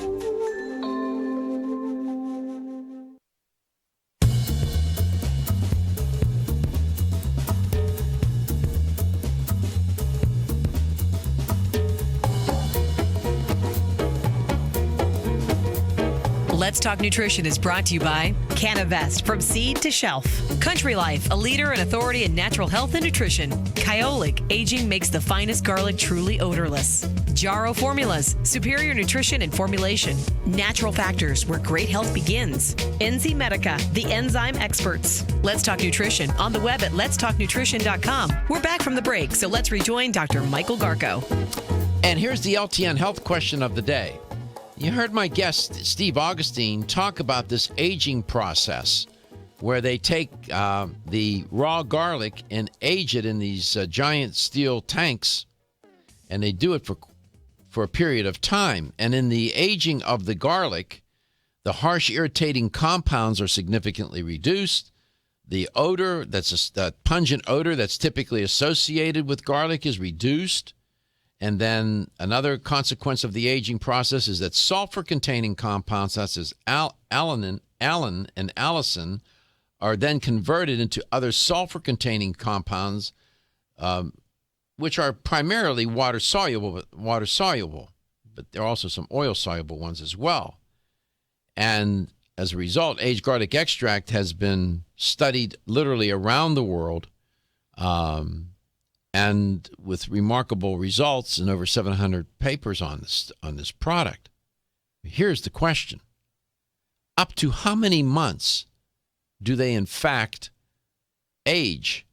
Let's Talk Nutrition is brought to you by Canavest, from seed to shelf. Country Life, a leader and authority in natural health and nutrition. Kyolic, aging makes the finest garlic truly odorless. Jarrow Formulas, superior nutrition and formulation. Natural Factors, where great health begins. NZ Medica, the enzyme experts. Let's Talk Nutrition on the web at letstalknutrition.com. We're back from the break, so let's rejoin Dr. Michael Garko. And here's the LTN health question of the day. You heard my guest, Steve Augustine, talk about this aging process where they take the raw garlic and age it in these giant steel tanks, and they do it for a period of time. And in the aging of the garlic, the harsh, irritating compounds are significantly reduced. The odor, that pungent odor that's typically associated with garlic, is reduced. And then another consequence of the aging process is that sulfur-containing compounds such as alan and allicin are then converted into other sulfur-containing compounds, which are primarily water-soluble, but there are also some oil-soluble ones as well. And as a result, aged garlic extract has been studied literally around the world, and with remarkable results in over 700 papers on this product. Here's the question. Up to how many months do they, in fact, age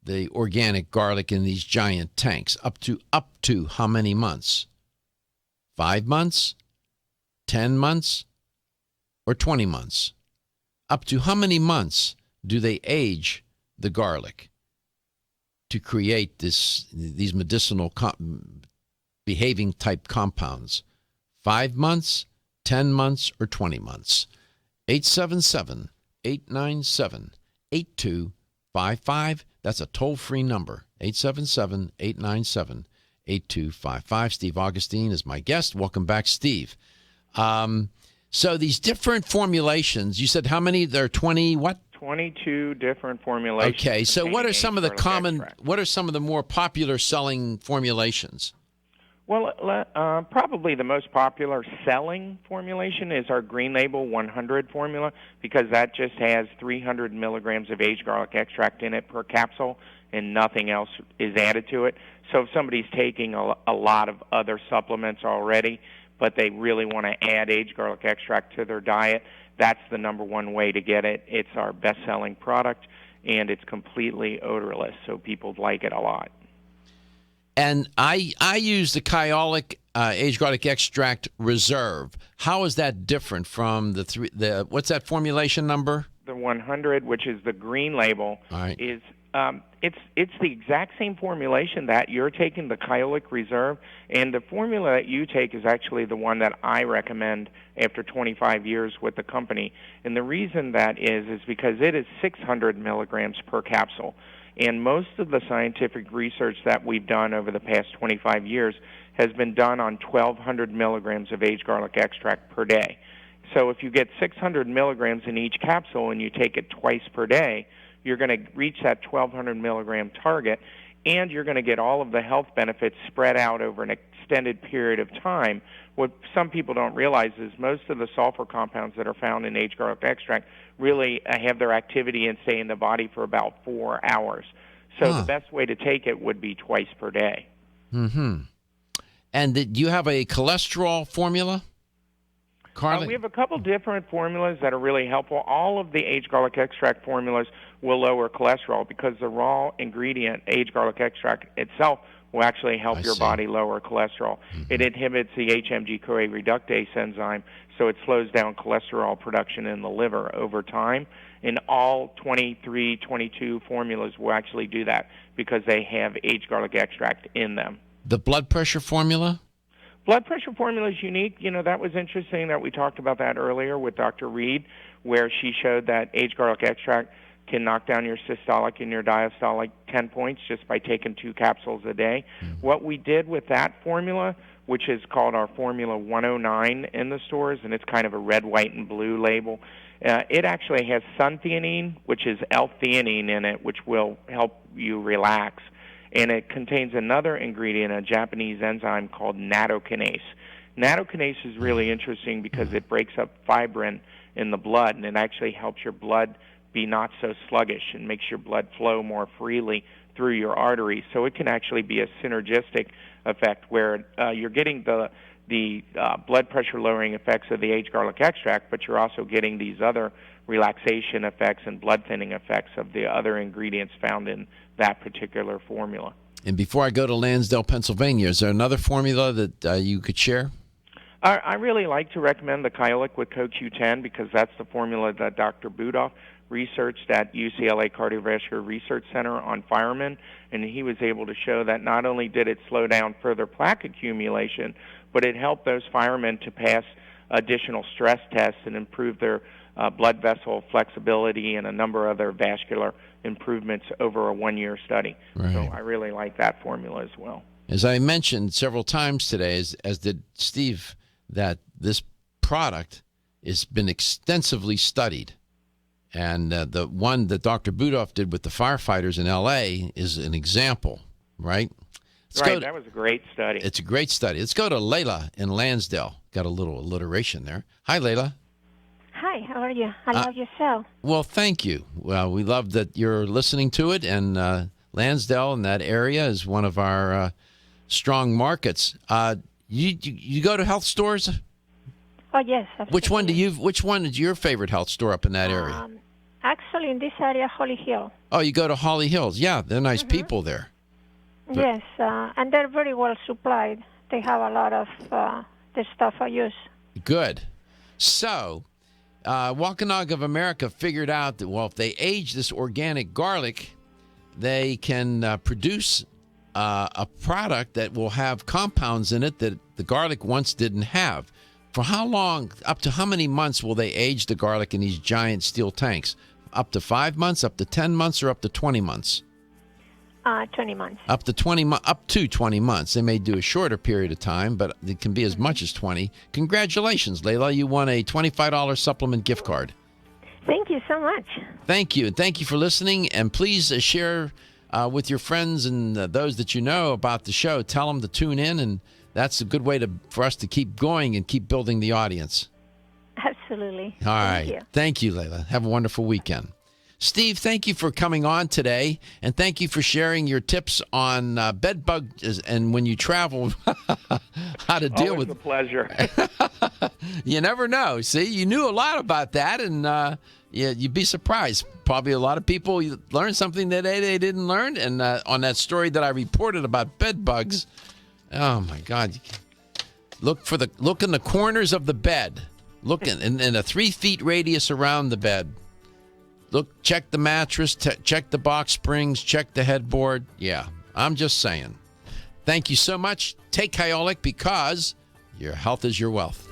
the organic garlic in these giant tanks? Up to how many months? 5 months? 10 months? Or 20 months? Up to how many months do they age the garlic to create these medicinal behaving type compounds? 5 months, 10 months, or 20 months? 877-897-8255. That's a toll-free number, 877-897-8255. Steve Augustine is my guest. Welcome back, Steve. So these different formulations, you said how many? There are 20 what? 22 different formulations. Okay, so what are some of the extract. what are some of the more popular selling formulations? Well, probably the most popular selling formulation is our Green Label 100 formula, because that just has 300 milligrams of aged garlic extract in it per capsule, and nothing else is added to it. So if somebody's taking a lot of other supplements already, but they really want to add aged garlic extract to their diet, that's the number one way to get it. It's our best-selling product, and it's completely odorless, so people like it a lot. And I use the Kyolic aged garlic extract reserve. How is that different from the what's that formulation number? The 100, which is the green label, is it's the exact same formulation that you're taking, the Kyolic Reserve, and the formula that you take is actually the one that I recommend after 25 years with the company. And the reason that is because it is 600 milligrams per capsule. And most of the scientific research that we've done over the past 25 years has been done on 1,200 milligrams of aged garlic extract per day. So if you get 600 milligrams in each capsule and you take it twice per day, you're going to reach that 1,200 milligram target, and you're going to get all of the health benefits spread out over an extended period of time. What some people don't realize is most of the sulfur compounds that are found in aged garlic extract really have their activity and stay in the body for about 4 hours. So the best way to take it would be twice per day. Mm-hmm. And do you have a cholesterol formula? We have a couple different formulas that are really helpful. All of the aged garlic extract formulas will lower cholesterol because the raw ingredient, aged garlic extract itself, will actually help your body lower cholesterol. It inhibits the HMG-CoA reductase enzyme, so it slows down cholesterol production in the liver over time. And all 23, 22 formulas will actually do that because they have aged garlic extract in them. The blood pressure formula? Blood pressure formula is unique. You know, that was interesting that we talked about that earlier with Dr. Reed, where she showed that aged garlic extract can knock down your systolic and your diastolic 10 points just by taking 2 capsules a day. What we did with that formula, which is called our Formula 109 in the stores, and it's kind of a red, white, and blue label, it actually has suntheanine, which is L-theanine in it, which will help you relax. And it contains another ingredient, a Japanese enzyme called nattokinase. Nattokinase is really interesting because it breaks up fibrin in the blood, and it actually helps your blood be not so sluggish and makes your blood flow more freely through your arteries. So it can actually be a synergistic effect where you're getting the blood pressure lowering effects of the aged garlic extract, but you're also getting these other relaxation effects and blood thinning effects of the other ingredients found in that particular formula. And before I go to Lansdale, Pennsylvania, is there another formula that you could share? I really like to recommend the Kyolic with CoQ10 because that's the formula that Dr. Budoff researched at UCLA Cardiovascular Research Center on firemen, and he was able to show that not only did it slow down further plaque accumulation, but it helped those firemen to pass additional stress tests and improve their blood vessel flexibility and a number of other vascular improvements over a 1-year study. Right. So I really like that formula as well. As I mentioned several times today, as did Steve, that this product has been extensively studied. And the one that Dr. Budoff did with the firefighters in L.A. is an example, right? That was a great study. It's a great study. Let's go to Layla in Lansdale. Got a little alliteration there. Hi, Layla. Hi, how are you? I love your show. Well, thank you. Well, we love that you're listening to it, and Lansdale in that area is one of our strong markets. You go to health stores? Oh yes. Absolutely. Which one is your favorite health store up in that area? Actually, in this area, Holly Hill. Oh, you go to Holly Hills. Yeah, they're nice people there. Yes, and they're very well supplied. They have a lot of the stuff I use. Good. So, Wampanoag of America figured out that, well, if they age this organic garlic, they can produce a product that will have compounds in it that the garlic once didn't have. For how long, up to how many months will they age the garlic in these giant steel tanks? Up to 5 months, up to 10 months, or up to 20 months? 20 months. Up to 20 months. They may do a shorter period of time, but it can be as much as 20. Congratulations, Layla. You won a $25 supplement gift card. Thank you so much. Thank you. And thank you for listening. And please share with your friends and those that you know about the show. Tell them to tune in, and that's a good way for us to keep going and keep building the audience. Absolutely. All right. Thank you. Thank you, Layla. Have a wonderful weekend. Steve, thank you for coming on today, and thank you for sharing your tips on bed bugs and when you travel, how to deal with. Always a pleasure. You never know. See, you knew a lot about that, and you'd be surprised. Probably a lot of people learned something that they didn't learn, and on that story that I reported about bed bugs, oh my God! Look in the corners of the bed. Look in a 3 feet radius around the bed. Look, check the mattress, check the box springs, check the headboard. Yeah, I'm just saying. Thank you so much. Take Kyolic because your health is your wealth.